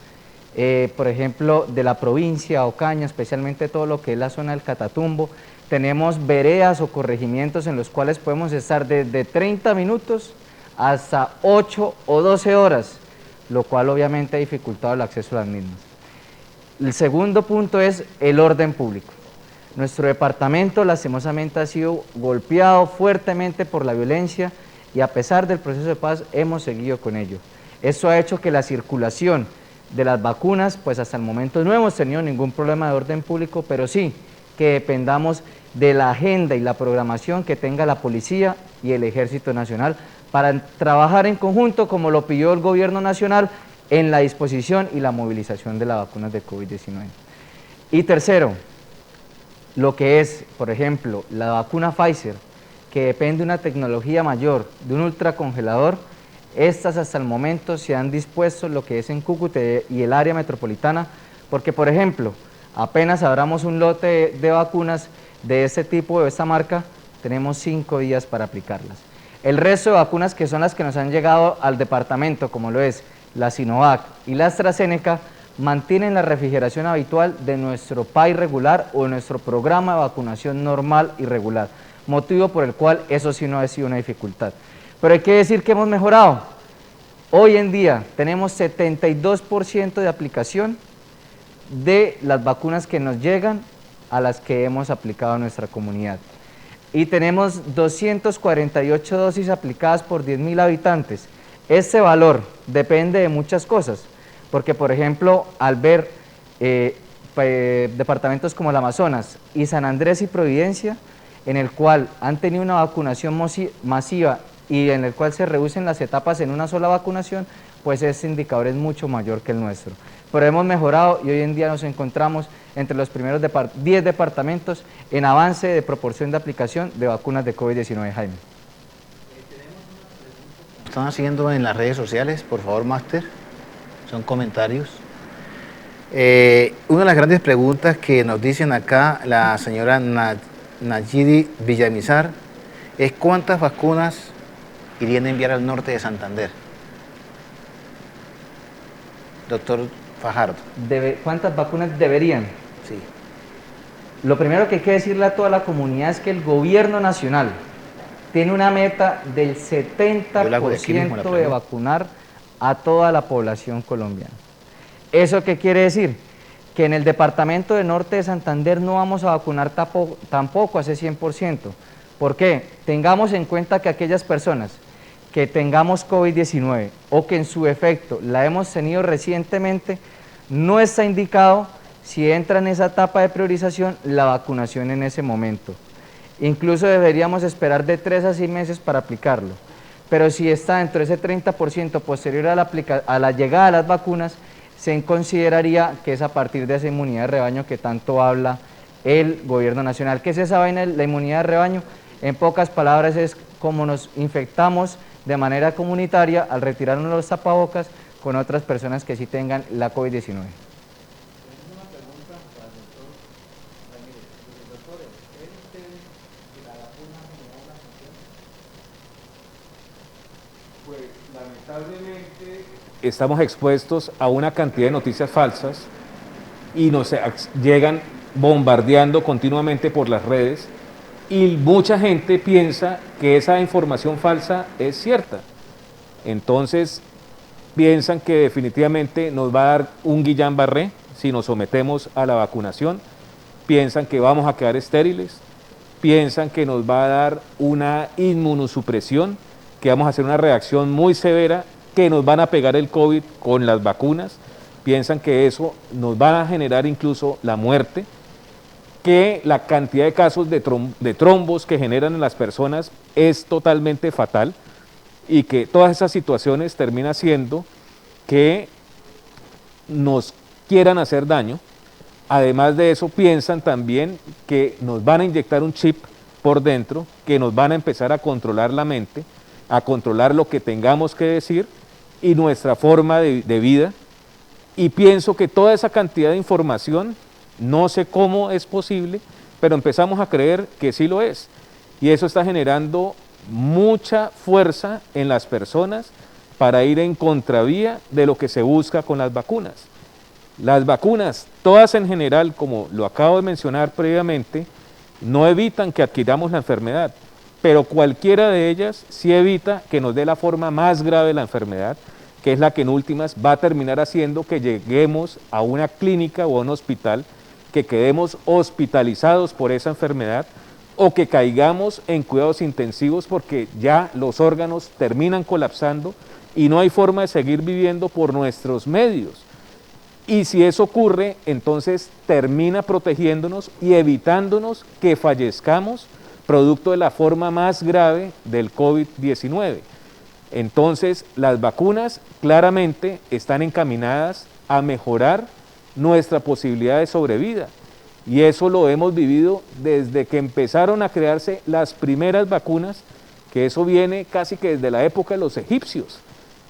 por ejemplo, de la provincia Ocaña, especialmente todo lo que es la zona del Catatumbo, tenemos veredas o corregimientos en los cuales podemos estar desde 30 minutos hasta 8 o 12 horas, lo cual obviamente ha dificultado el acceso a las mismas. El segundo punto es el orden público. Nuestro departamento lastimosamente ha sido golpeado fuertemente por la violencia y a pesar del proceso de paz hemos seguido con ello. Eso ha hecho que la circulación de las vacunas, pues hasta el momento no hemos tenido ningún problema de orden público, pero sí que dependamos de la agenda y la programación que tenga la Policía y el Ejército Nacional para trabajar en conjunto, como lo pidió el Gobierno Nacional, en la disposición y la movilización de las vacunas de COVID-19. Y tercero, lo que es, por ejemplo, la vacuna Pfizer, que depende de una tecnología mayor, de un ultracongelador, estas hasta el momento se han dispuesto lo que es en Cúcuta y el área metropolitana, porque, por ejemplo, apenas abramos un lote de vacunas de este tipo, de esta marca, tenemos 5 días para aplicarlas. El resto de vacunas, que son las que nos han llegado al departamento, como lo es la Sinovac y la AstraZeneca, mantienen la refrigeración habitual de nuestro PAI regular o de nuestro programa de vacunación normal y regular, motivo por el cual eso sí no ha sido una dificultad. Pero hay que decir que hemos mejorado. Hoy en día tenemos 72% de aplicación de las vacunas que nos llegan a las que hemos aplicado a nuestra comunidad. Y tenemos 248 dosis aplicadas por 10.000 habitantes. Este valor depende de muchas cosas, porque por ejemplo, al ver departamentos como el Amazonas y San Andrés y Providencia, en el cual han tenido una vacunación masiva y en el cual se reducen las etapas en una sola vacunación, pues ese indicador es mucho mayor que el nuestro. Pero hemos mejorado y hoy en día nos encontramos entre los primeros 10 departamentos en avance de proporción de aplicación de vacunas de COVID-19, Jaime. Están haciendo en las redes sociales, por favor, Máster, son comentarios. Una de las grandes preguntas que nos dicen acá la señora Nayidi Villamizar es ¿cuántas vacunas irían a enviar al norte de Santander? Doctor Fajardo. ¿Cuántas vacunas deberían? Sí. Lo primero que hay que decirle a toda la comunidad es que el gobierno nacional tiene una meta del 70% de vacunar a toda la población colombiana. ¿Eso qué quiere decir? Que en el departamento de Norte de Santander no vamos a vacunar tampoco a ese 100%. ¿Por qué? Tengamos en cuenta que aquellas personas que tengamos COVID-19 o que en su efecto la hemos tenido recientemente, no está indicado si entra en esa etapa de priorización la vacunación en ese momento. Incluso deberíamos esperar de 3 a 6 meses para aplicarlo. Pero si está dentro de ese 30% posterior a la llegada de las vacunas, se consideraría que es a partir de esa inmunidad de rebaño que tanto habla el gobierno nacional. ¿Qué es esa vaina, la inmunidad de rebaño? En pocas palabras es como nos infectamos de manera comunitaria al retirarnos los tapabocas con otras personas que sí tengan la COVID-19. Pues lamentablemente estamos expuestos a una cantidad de noticias falsas y nos llegan bombardeando continuamente por las redes y mucha gente piensa que esa información falsa es cierta. Entonces piensan que definitivamente nos va a dar un Guillain-Barré si nos sometemos a la vacunación, piensan que vamos a quedar estériles piensan que nos va a dar una inmunosupresión, que vamos a hacer una reacción muy severa, que nos van a pegar el COVID con las vacunas, piensan que eso nos va a generar incluso la muerte, que la cantidad de casos de trombos que generan en las personas es totalmente fatal y que todas esas situaciones terminan siendo que nos quieran hacer daño. Además de eso, piensan también que nos van a inyectar un chip por dentro, que nos van a empezar a controlar la mente, a controlar lo que tengamos que decir y nuestra forma de vida. Y pienso que toda esa cantidad de información, no sé cómo es posible, pero empezamos a creer que sí lo es. Y eso está generando mucha fuerza en las personas para ir en contravía de lo que se busca con las vacunas. Las vacunas, todas en general, como lo acabo de mencionar previamente, no evitan que adquiramos la enfermedad, pero cualquiera de ellas sí evita que nos dé la forma más grave de la enfermedad, que es la que en últimas va a terminar haciendo que lleguemos a una clínica o a un hospital, que quedemos hospitalizados por esa enfermedad o que caigamos en cuidados intensivos porque ya los órganos terminan colapsando y no hay forma de seguir viviendo por nuestros medios. Y si eso ocurre, entonces termina protegiéndonos y evitándonos que fallezcamos producto de la forma más grave del COVID-19. Entonces, las vacunas claramente están encaminadas a mejorar nuestra posibilidad de sobrevida. Y eso lo hemos vivido desde que empezaron a crearse las primeras vacunas, que eso viene casi que desde la época de los egipcios.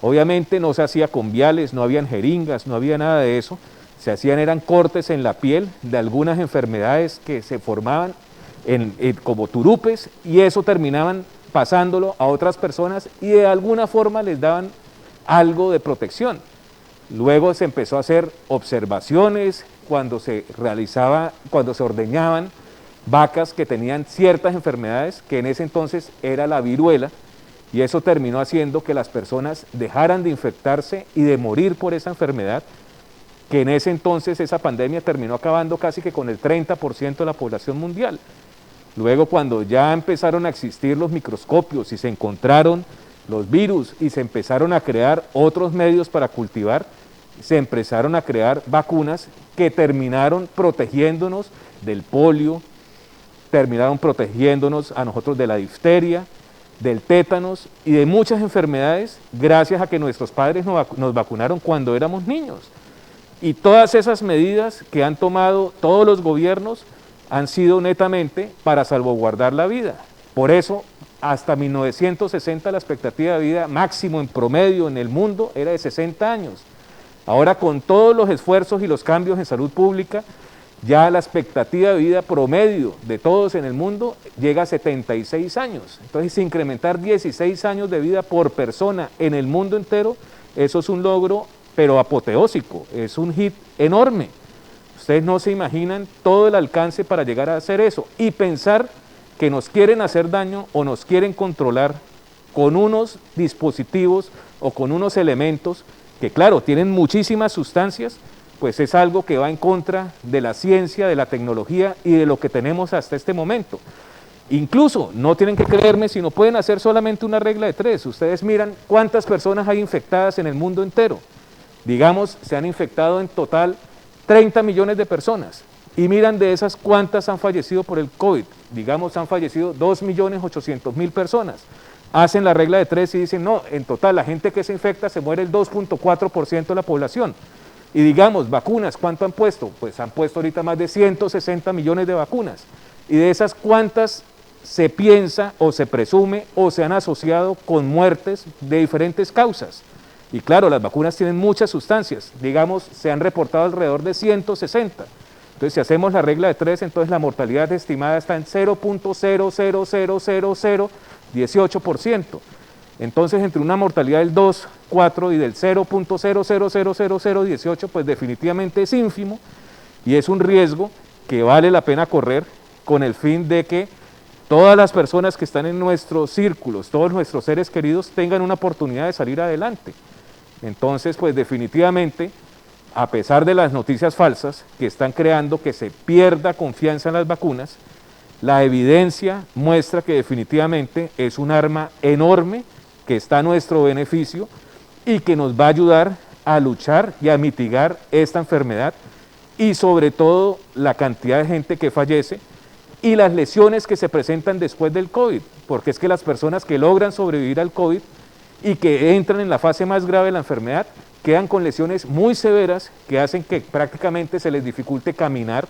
Obviamente no se hacía con viales, no habían jeringas, no había nada de eso. Se hacían, eran cortes en la piel de algunas enfermedades que se formaban como turupes y eso terminaban pasándolo a otras personas y de alguna forma les daban algo de protección. Luego se empezó a hacer observaciones cuando se ordeñaban vacas que tenían ciertas enfermedades, que en ese entonces era la viruela, y eso terminó haciendo que las personas dejaran de infectarse y de morir por esa enfermedad, que en ese entonces esa pandemia terminó acabando casi que con el 30% de la población mundial. Luego, cuando ya empezaron a existir los microscopios y se encontraron los virus y se empezaron a crear otros medios para cultivar, se empezaron a crear vacunas que terminaron protegiéndonos del polio, terminaron protegiéndonos a nosotros de la difteria, del tétanos y de muchas enfermedades gracias a que nuestros padres nos vacunaron cuando éramos niños. Y todas esas medidas que han tomado todos los gobiernos han sido netamente para salvaguardar la vida. Por eso, hasta 1960 la expectativa de vida máximo en promedio en el mundo era de 60 años. Ahora, con todos los esfuerzos y los cambios en salud pública, ya la expectativa de vida promedio de todos en el mundo llega a 76 años. Entonces, incrementar 16 años de vida por persona en el mundo entero, eso es un logro, pero apoteósico, es un hit enorme. Ustedes no se imaginan todo el alcance para llegar a hacer eso y pensar que nos quieren hacer daño o nos quieren controlar con unos dispositivos o con unos elementos que, claro, tienen muchísimas sustancias, pues es algo que va en contra de la ciencia, de la tecnología y de lo que tenemos hasta este momento. Incluso, no tienen que creerme, sino pueden hacer solamente una regla de 3. Ustedes miran cuántas personas hay infectadas en el mundo entero. Digamos, se han infectado en total 30 millones de personas. Y miran de esas cuántas han fallecido por el COVID. Digamos, han fallecido 2.800.000 personas. Hacen la regla de 3 y dicen, no, en total la gente que se infecta se muere el 2.4% de la población. Y digamos, vacunas, ¿cuánto han puesto? Pues han puesto ahorita más de 160 millones de vacunas. Y de esas, ¿cuántas se piensa o se presume o se han asociado con muertes de diferentes causas? Y claro, las vacunas tienen muchas sustancias. Digamos, se han reportado alrededor de 160. Entonces, si hacemos la regla de 3, entonces la mortalidad estimada está en 0.0000018%. Entonces, entre una mortalidad del 2, 4 y del 0.0000018, pues definitivamente es ínfimo y es un riesgo que vale la pena correr con el fin de que todas las personas que están en nuestros círculos, todos nuestros seres queridos, tengan una oportunidad de salir adelante. Entonces, pues definitivamente, a pesar de las noticias falsas que están creando que se pierda confianza en las vacunas, La evidencia muestra que definitivamente es un arma enorme que está a nuestro beneficio y que nos va a ayudar a luchar y a mitigar esta enfermedad y sobre todo la cantidad de gente que fallece y las lesiones que se presentan después del COVID, porque es que las personas que logran sobrevivir al COVID y que entran en la fase más grave de la enfermedad quedan con lesiones muy severas que hacen que prácticamente se les dificulte caminar,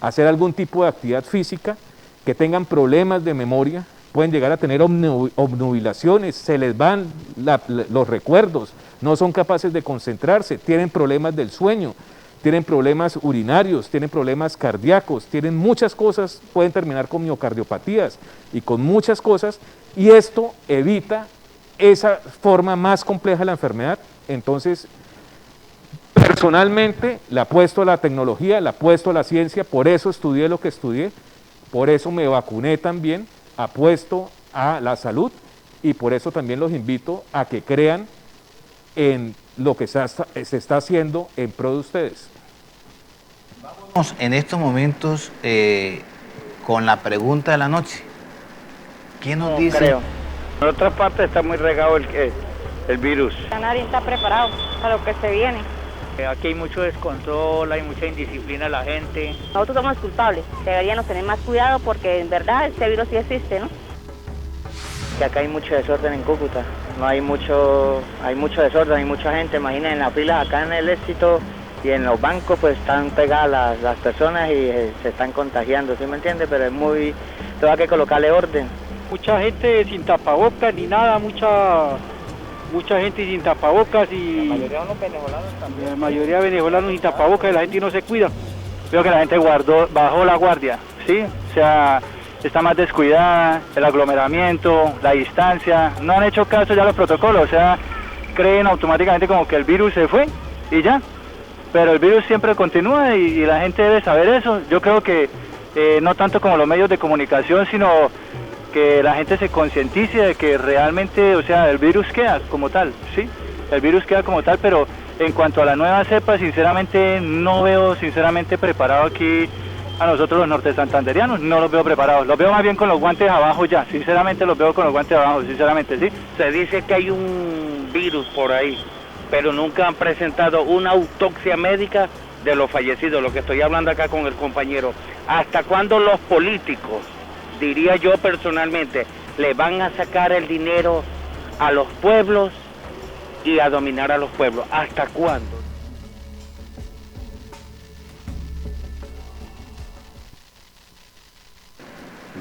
hacer algún tipo de actividad física, que tengan problemas de memoria, pueden llegar a tener obnubilaciones, se les van los recuerdos, no son capaces de concentrarse, tienen problemas del sueño, tienen problemas urinarios, tienen problemas cardíacos, tienen muchas cosas, pueden terminar con miocardiopatías y con muchas cosas, y esto evita esa forma más compleja de la enfermedad. Entonces, personalmente le apuesto a la tecnología, le apuesto a la ciencia, por eso estudié lo que estudié, por eso me vacuné también, apuesto a la salud y por eso también los invito a que crean en lo que se está haciendo en pro de ustedes. Vamos en estos momentos con la pregunta de la noche. ¿Quién nos dice? Creo. En otra parte está muy regado el virus. Nadie está preparado para lo que se viene. Aquí hay mucho descontrol, hay mucha indisciplina de la gente. Nosotros somos culpables, deberíamos tener más cuidado porque en verdad este virus sí existe, ¿no? Que acá hay mucho desorden en Cúcuta, no hay mucho desorden, hay mucha gente, imaginen en las filas acá en el Éxito y en los bancos pues están pegadas las personas y se están contagiando, ¿sí me entiende? Pero es muy, todo hay que colocarle orden. Mucha gente sin tapabocas ni nada, mucha gente sin tapabocas y... La mayoría de los venezolanos también. La mayoría de venezolanos sin tapabocas y la gente no se cuida. Creo que la gente bajó la guardia, ¿sí? O sea, está más descuidada, el aglomeramiento, la distancia, no han hecho caso ya a los protocolos, o sea, creen automáticamente como que el virus se fue y ya. Pero el virus siempre continúa y la gente debe saber eso. Yo creo que no tanto como los medios de comunicación, sino que la gente se concientice de que realmente, o sea, el virus queda como tal, ¿sí? El virus queda como tal, pero en cuanto a la nueva cepa, sinceramente no veo preparado aquí a nosotros los norte santanderianos, no los veo preparados, los veo más bien con los guantes abajo ya, sinceramente los veo con los guantes abajo, sinceramente, ¿sí? Se dice que hay un virus por ahí, pero nunca han presentado una autopsia médica de los fallecidos, lo que estoy hablando acá con el compañero. ¿Hasta cuándo los políticos, diría yo personalmente, le van a sacar el dinero a los pueblos y a dominar a los pueblos? ¿Hasta cuándo?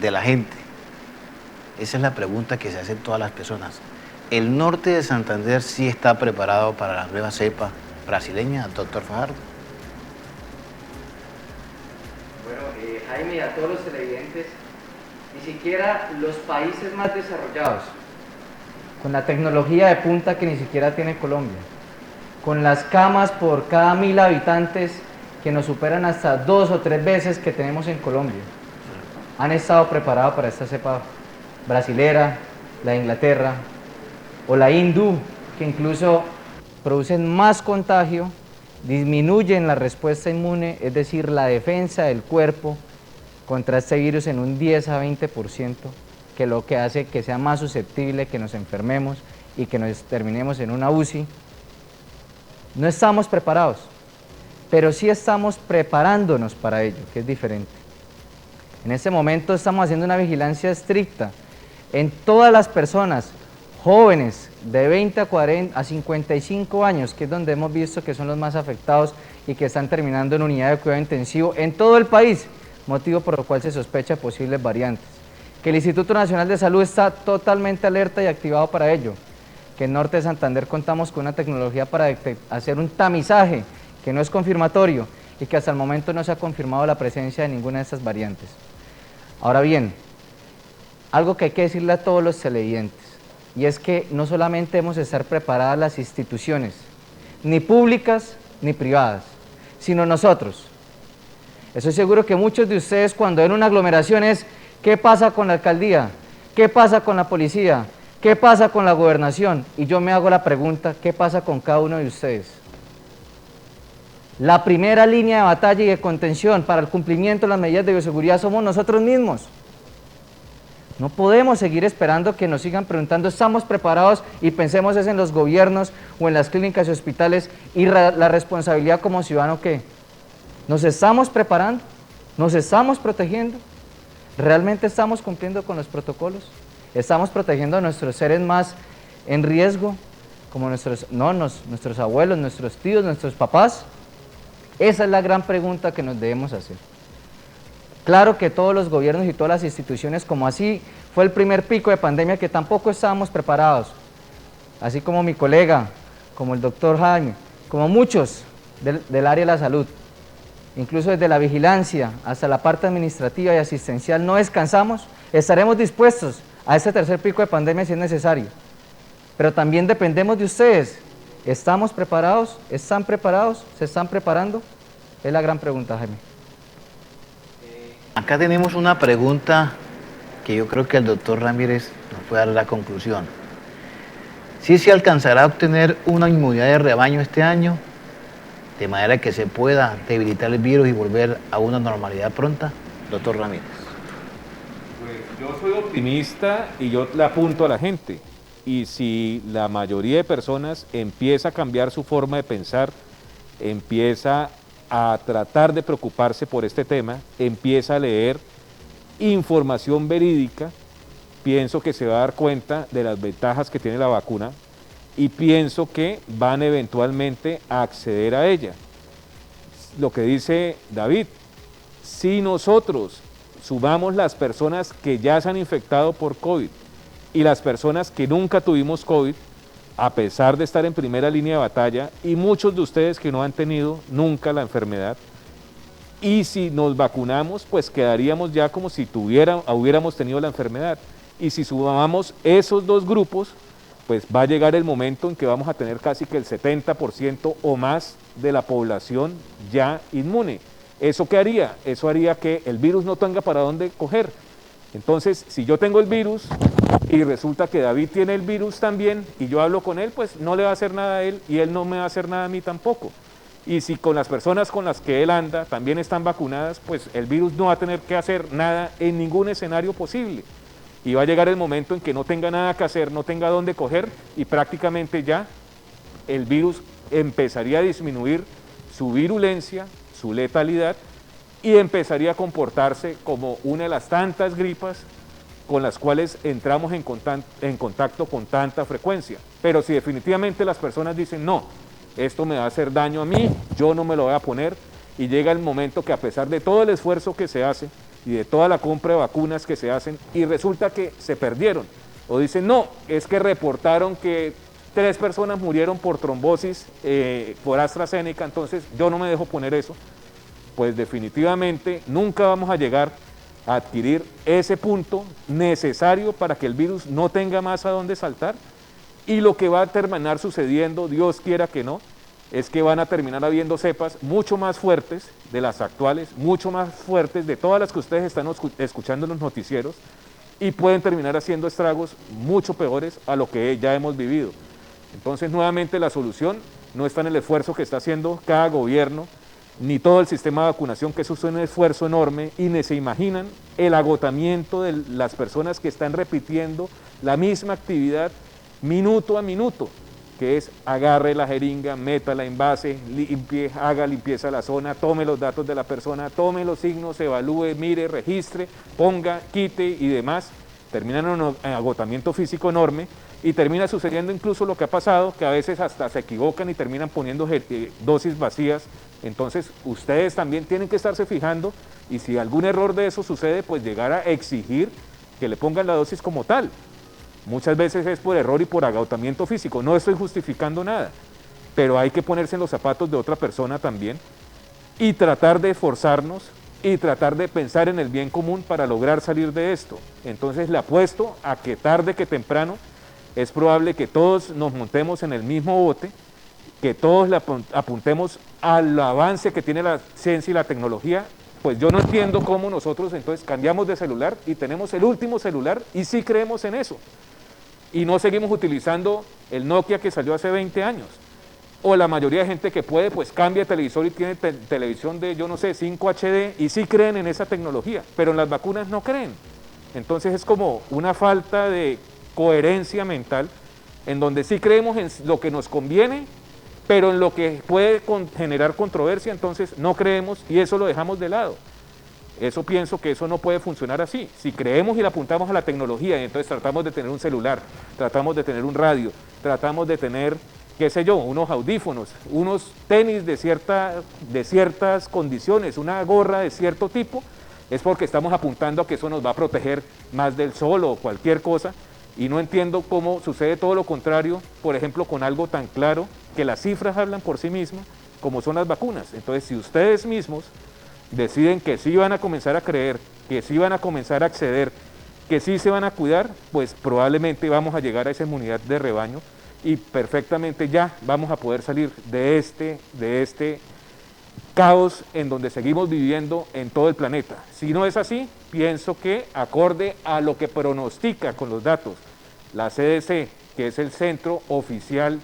De la gente. Esa es la pregunta que se hacen todas las personas. ¿El norte de Santander sí está preparado para la nueva cepa brasileña, doctor Fajardo? Bueno, Jaime, y a todos los televidentes, ni siquiera los países más desarrollados, con la tecnología de punta que ni siquiera tiene Colombia, con las camas por cada 1000 habitantes que nos superan hasta 2 o 3 veces que tenemos en Colombia, han estado preparados para esta cepa brasilera, la de Inglaterra o la hindú, que incluso producen más contagio, disminuyen la respuesta inmune, es decir, la defensa del cuerpo contra este virus en un 10 a 20%, que lo que hace que sea más susceptible, que nos enfermemos y que nos terminemos en una UCI. No estamos preparados, pero sí estamos preparándonos para ello, que es diferente. En este momento estamos haciendo una vigilancia estricta en todas las personas jóvenes de 20 a 55 años, que es donde hemos visto que son los más afectados y que están terminando en unidad de cuidado intensivo en todo el país, motivo por el cual se sospecha posibles variantes. Que el Instituto Nacional de Salud está totalmente alerta y activado para ello. Que en Norte de Santander contamos con una tecnología para hacer un tamizaje que no es confirmatorio y que hasta el momento no se ha confirmado la presencia de ninguna de estas variantes. Ahora bien, algo que hay que decirle a todos los televidentes, y es que no solamente debemos estar preparadas las instituciones, ni públicas ni privadas, sino nosotros. Estoy seguro que muchos de ustedes cuando ven una aglomeración es ¿qué pasa con la alcaldía? ¿Qué pasa con la policía? ¿Qué pasa con la gobernación? Y yo me hago la pregunta, ¿qué pasa con cada uno de ustedes? La primera línea de batalla y de contención para el cumplimiento de las medidas de bioseguridad somos nosotros mismos. No podemos seguir esperando que nos sigan preguntando, ¿estamos preparados? Y pensemos es en los gobiernos o en las clínicas y hospitales, y la responsabilidad como ciudadano, ¿qué? ¿Nos estamos preparando? ¿Nos estamos protegiendo? ¿Realmente estamos cumpliendo con los protocolos? ¿Estamos protegiendo a nuestros seres más en riesgo, como nuestros abuelos, nuestros tíos, nuestros papás? Esa es la gran pregunta que nos debemos hacer. Claro que todos los gobiernos y todas las instituciones, como así fue el primer pico de pandemia, que tampoco estábamos preparados, así como mi colega, como el doctor Jaime, como muchos del área de la salud, incluso desde la vigilancia hasta la parte administrativa y asistencial, no descansamos, estaremos dispuestos a este tercer pico de pandemia si es necesario. Pero también dependemos de ustedes. ¿Estamos preparados? ¿Están preparados? ¿Se están preparando? Es la gran pregunta, Jaime. Acá tenemos una pregunta que yo creo que el doctor Ramírez nos puede dar la conclusión. ¿Sí se alcanzará a obtener una inmunidad de rebaño este año, de manera que se pueda debilitar el virus y volver a una normalidad pronta? Doctor Ramírez. Pues yo soy optimista y yo le apunto a la gente. Y si la mayoría de personas empieza a cambiar su forma de pensar, empieza a tratar de preocuparse por este tema, empieza a leer información verídica, pienso que se va a dar cuenta de las ventajas que tiene la vacuna y pienso que van eventualmente a acceder a ella. Lo que dice David, si nosotros sumamos las personas que ya se han infectado por COVID y las personas que nunca tuvimos COVID, a pesar de estar en primera línea de batalla, y muchos de ustedes que no han tenido nunca la enfermedad, y si nos vacunamos, pues quedaríamos ya como si hubiéramos tenido la enfermedad. Y si sumamos esos dos grupos, pues va a llegar el momento en que vamos a tener casi que el 70% o más de la población ya inmune. ¿Eso qué haría? Eso haría que el virus no tenga para dónde coger. Entonces, si yo tengo el virus y resulta que David tiene el virus también y yo hablo con él, pues no le va a hacer nada a él y él no me va a hacer nada a mí tampoco. Y si con las personas con las que él anda también están vacunadas, pues el virus no va a tener que hacer nada en ningún escenario posible. Y va a llegar el momento en que no tenga nada que hacer, no tenga dónde coger y prácticamente ya el virus empezaría a disminuir su virulencia, su letalidad, y empezaría a comportarse como una de las tantas gripas con las cuales entramos en contacto con tanta frecuencia. Pero si definitivamente las personas dicen, no, esto me va a hacer daño a mí, yo no me lo voy a poner, y llega el momento que a pesar de todo el esfuerzo que se hace y de toda la compra de vacunas que se hacen, y resulta que se perdieron, o dicen, no, es que reportaron que 3 personas murieron por trombosis por AstraZeneca, entonces yo no me dejo poner eso, pues definitivamente nunca vamos a llegar a adquirir ese punto necesario para que el virus no tenga más a dónde saltar, y lo que va a terminar sucediendo, Dios quiera que no, es que van a terminar habiendo cepas mucho más fuertes de las actuales, mucho más fuertes de todas las que ustedes están escuchando en los noticieros, y pueden terminar haciendo estragos mucho peores a lo que ya hemos vivido. Entonces, nuevamente, la solución no está en el esfuerzo que está haciendo cada gobierno, ni todo el sistema de vacunación, que eso es un esfuerzo enorme, y ni se imaginan el agotamiento de las personas que están repitiendo la misma actividad minuto a minuto, que es agarre la jeringa, meta la envase, limpie, haga limpieza de la zona, tome los datos de la persona, tome los signos, evalúe, mire, registre, ponga, quite y demás. Terminan en un agotamiento físico enorme y termina sucediendo incluso lo que ha pasado, que a veces hasta se equivocan y terminan poniendo dosis vacías. Entonces ustedes también tienen que estarse fijando, y si algún error de eso sucede, pues llegar a exigir que le pongan la dosis como tal. Muchas veces es por error y por agotamiento físico, no estoy justificando nada, pero hay que ponerse en los zapatos de otra persona también y tratar de esforzarnos y tratar de pensar en el bien común para lograr salir de esto. Entonces le apuesto a que tarde que temprano es probable que todos nos montemos en el mismo bote, que todos le apuntemos al avance que tiene la ciencia y la tecnología. Pues yo no entiendo cómo nosotros entonces cambiamos de celular y tenemos el último celular y sí creemos en eso. Y no seguimos utilizando el Nokia que salió hace 20 años. O la mayoría de gente que puede, pues cambia de televisor y tiene televisión de, yo no sé, 5 HD y sí creen en esa tecnología, pero en las vacunas no creen. Entonces es como una falta de coherencia mental, en donde sí creemos en lo que nos conviene, pero en lo que puede generar controversia, entonces no creemos y eso lo dejamos de lado. Eso pienso que eso no puede funcionar así. Si creemos y le apuntamos a la tecnología, y entonces tratamos de tener un celular, tratamos de tener un radio, tratamos de tener, qué sé yo, unos audífonos, unos tenis de ciertas condiciones, una gorra de cierto tipo, es porque estamos apuntando a que eso nos va a proteger más del sol o cualquier cosa, y no entiendo cómo sucede todo lo contrario, por ejemplo, con algo tan claro que las cifras hablan por sí mismas, como son las vacunas. Entonces, si ustedes mismos deciden que sí van a comenzar a creer, que sí van a comenzar a acceder, que sí se van a cuidar, pues probablemente vamos a llegar a esa inmunidad de rebaño y perfectamente ya vamos a poder salir de este caos en donde seguimos viviendo en todo el planeta. Si no es así, pienso que acorde a lo que pronostica con los datos la CDC, que es el centro oficial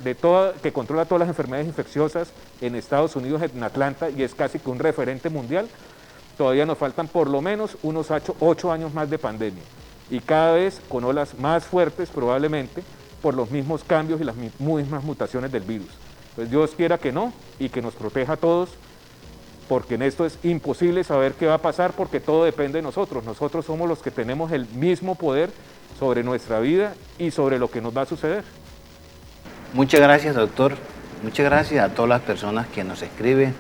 que controla todas las enfermedades infecciosas en Estados Unidos, en Atlanta, y es casi que un referente mundial, todavía nos faltan por lo menos unos 8 años más de pandemia, y cada vez con olas más fuertes probablemente, por los mismos cambios y las mismas mutaciones del virus. Pues Dios quiera que no, y que nos proteja a todos, porque en esto es imposible saber qué va a pasar, porque todo depende de nosotros. Nosotros somos los que tenemos el mismo poder sobre nuestra vida y sobre lo que nos va a suceder. Muchas gracias, doctor. Muchas gracias a todas las personas que nos escriben.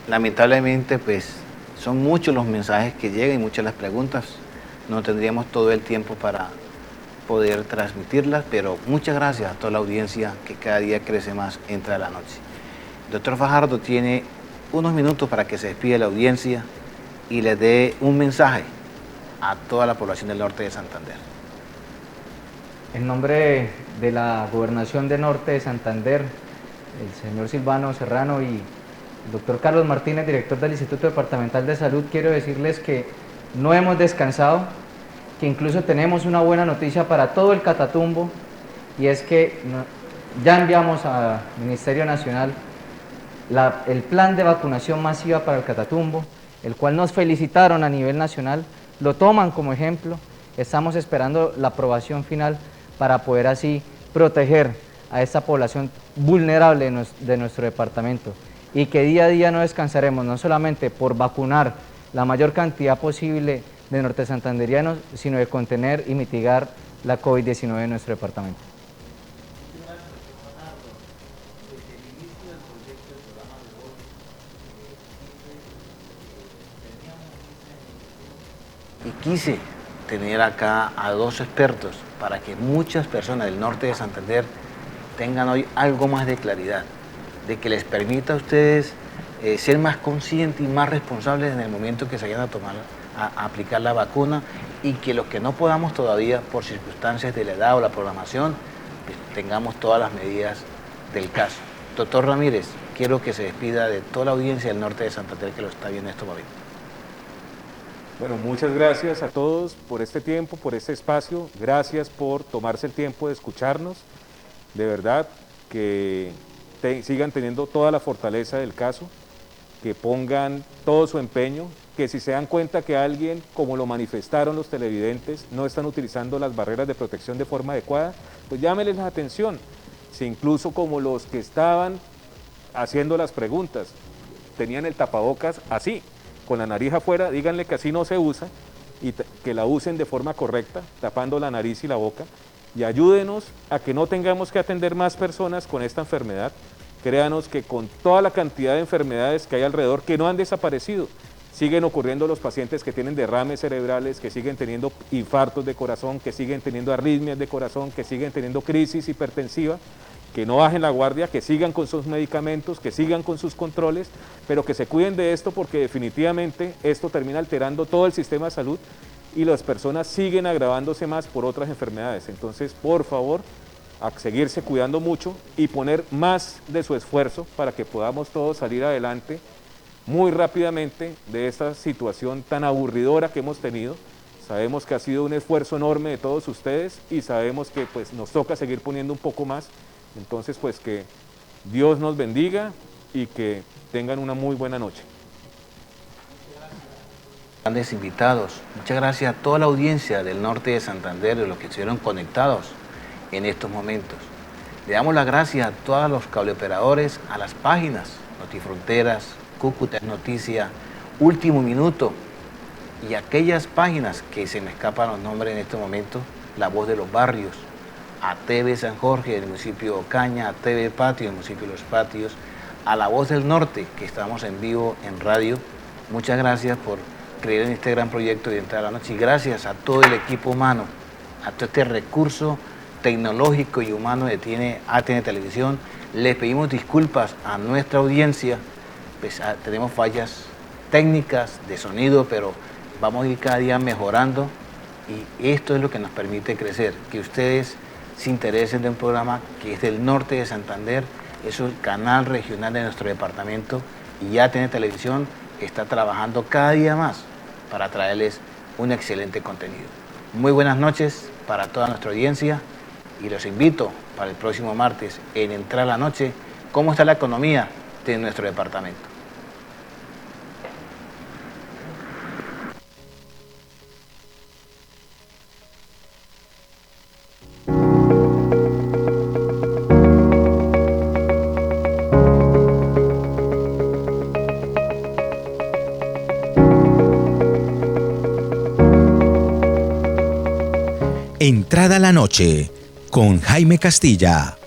Lamentablemente, pues, son muchos los mensajes que llegan y muchas las preguntas. No tendríamos todo el tiempo para poder transmitirlas, pero muchas gracias a toda la audiencia que cada día crece más entre la noche. Doctor Fajardo tiene unos minutos para que se despida la audiencia y le dé un mensaje a toda la población del norte de Santander. En nombre de la Gobernación del Norte de Santander, el señor Silvano Serrano y el doctor Carlos Martínez, director del Instituto Departamental de Salud, quiero decirles que no hemos descansado, que incluso tenemos una buena noticia para todo el Catatumbo, y es que ya enviamos al Ministerio Nacional el plan de vacunación masiva para el Catatumbo, el cual nos felicitaron a nivel nacional, lo toman como ejemplo. Estamos esperando la aprobación final para poder así proteger a esta población vulnerable de nuestro departamento, y que día a día no descansaremos, no solamente por vacunar la mayor cantidad posible de norte santanderianos, sino de contener y mitigar la COVID-19 en nuestro departamento. Y quise tener acá a dos expertos para que muchas personas del norte de Santander tengan hoy algo más de claridad, de que les permita a ustedes ser más conscientes y más responsables en el momento que se vayan a aplicar la vacuna, y que los que no podamos todavía por circunstancias de la edad o la programación, pues tengamos todas las medidas del caso. Doctor Ramírez, quiero que se despida de toda la audiencia del norte de Santander que lo está viendo en estos momentos. Bueno, muchas gracias a todos por este tiempo, por este espacio. Gracias por tomarse el tiempo de escucharnos. De verdad, que sigan teniendo toda la fortaleza del caso, que pongan todo su empeño, que si se dan cuenta que alguien, como lo manifestaron los televidentes, no están utilizando las barreras de protección de forma adecuada, pues llámenles la atención. Si incluso como los que estaban haciendo las preguntas tenían el tapabocas así, con la nariz afuera, díganle que así no se usa y que la usen de forma correcta, tapando la nariz y la boca, y ayúdenos a que no tengamos que atender más personas con esta enfermedad. Créanos que con toda la cantidad de enfermedades que hay alrededor que no han desaparecido, siguen ocurriendo los pacientes que tienen derrames cerebrales, que siguen teniendo infartos de corazón, que siguen teniendo arritmias de corazón, que siguen teniendo crisis hipertensiva, que no bajen la guardia, que sigan con sus medicamentos, que sigan con sus controles, pero que se cuiden de esto, porque definitivamente esto termina alterando todo el sistema de salud y las personas siguen agravándose más por otras enfermedades. Entonces, por favor, a seguirse cuidando mucho y poner más de su esfuerzo para que podamos todos salir adelante muy rápidamente de esta situación tan aburridora que hemos tenido. Sabemos que ha sido un esfuerzo enorme de todos ustedes y sabemos que pues nos toca seguir poniendo un poco más. Entonces, pues que Dios nos bendiga y que tengan una muy buena noche. Grandes invitados. Muchas gracias a toda la audiencia del norte de Santander, de los que estuvieron conectados en estos momentos. Le damos las gracias a todos los cableoperadores, a las páginas Notifronteras, Cúcuta Noticia, Último Minuto y aquellas páginas que se me escapan los nombres en este momento, La Voz de los Barrios, a TV San Jorge del municipio de Ocaña, a TV Patio del municipio de Los Patios, a La Voz del Norte, que estamos en vivo en radio. Muchas gracias por creer en este gran proyecto de Entrada a la Noche y gracias a todo el equipo humano, a todo este recurso tecnológico y humano que tiene ATN Televisión. Les pedimos disculpas a nuestra audiencia, pues tenemos fallas técnicas de sonido, pero vamos a ir cada día mejorando y esto es lo que nos permite crecer, que ustedes se interesen de un programa que es del norte de Santander, es el canal regional de nuestro departamento y ATN Televisión está trabajando cada día más para traerles un excelente contenido. Muy buenas noches para toda nuestra audiencia y los invito para el próximo martes en Entrada a la Noche, cómo está la economía de nuestro departamento. Entrada a la Noche con Jaime Castilla.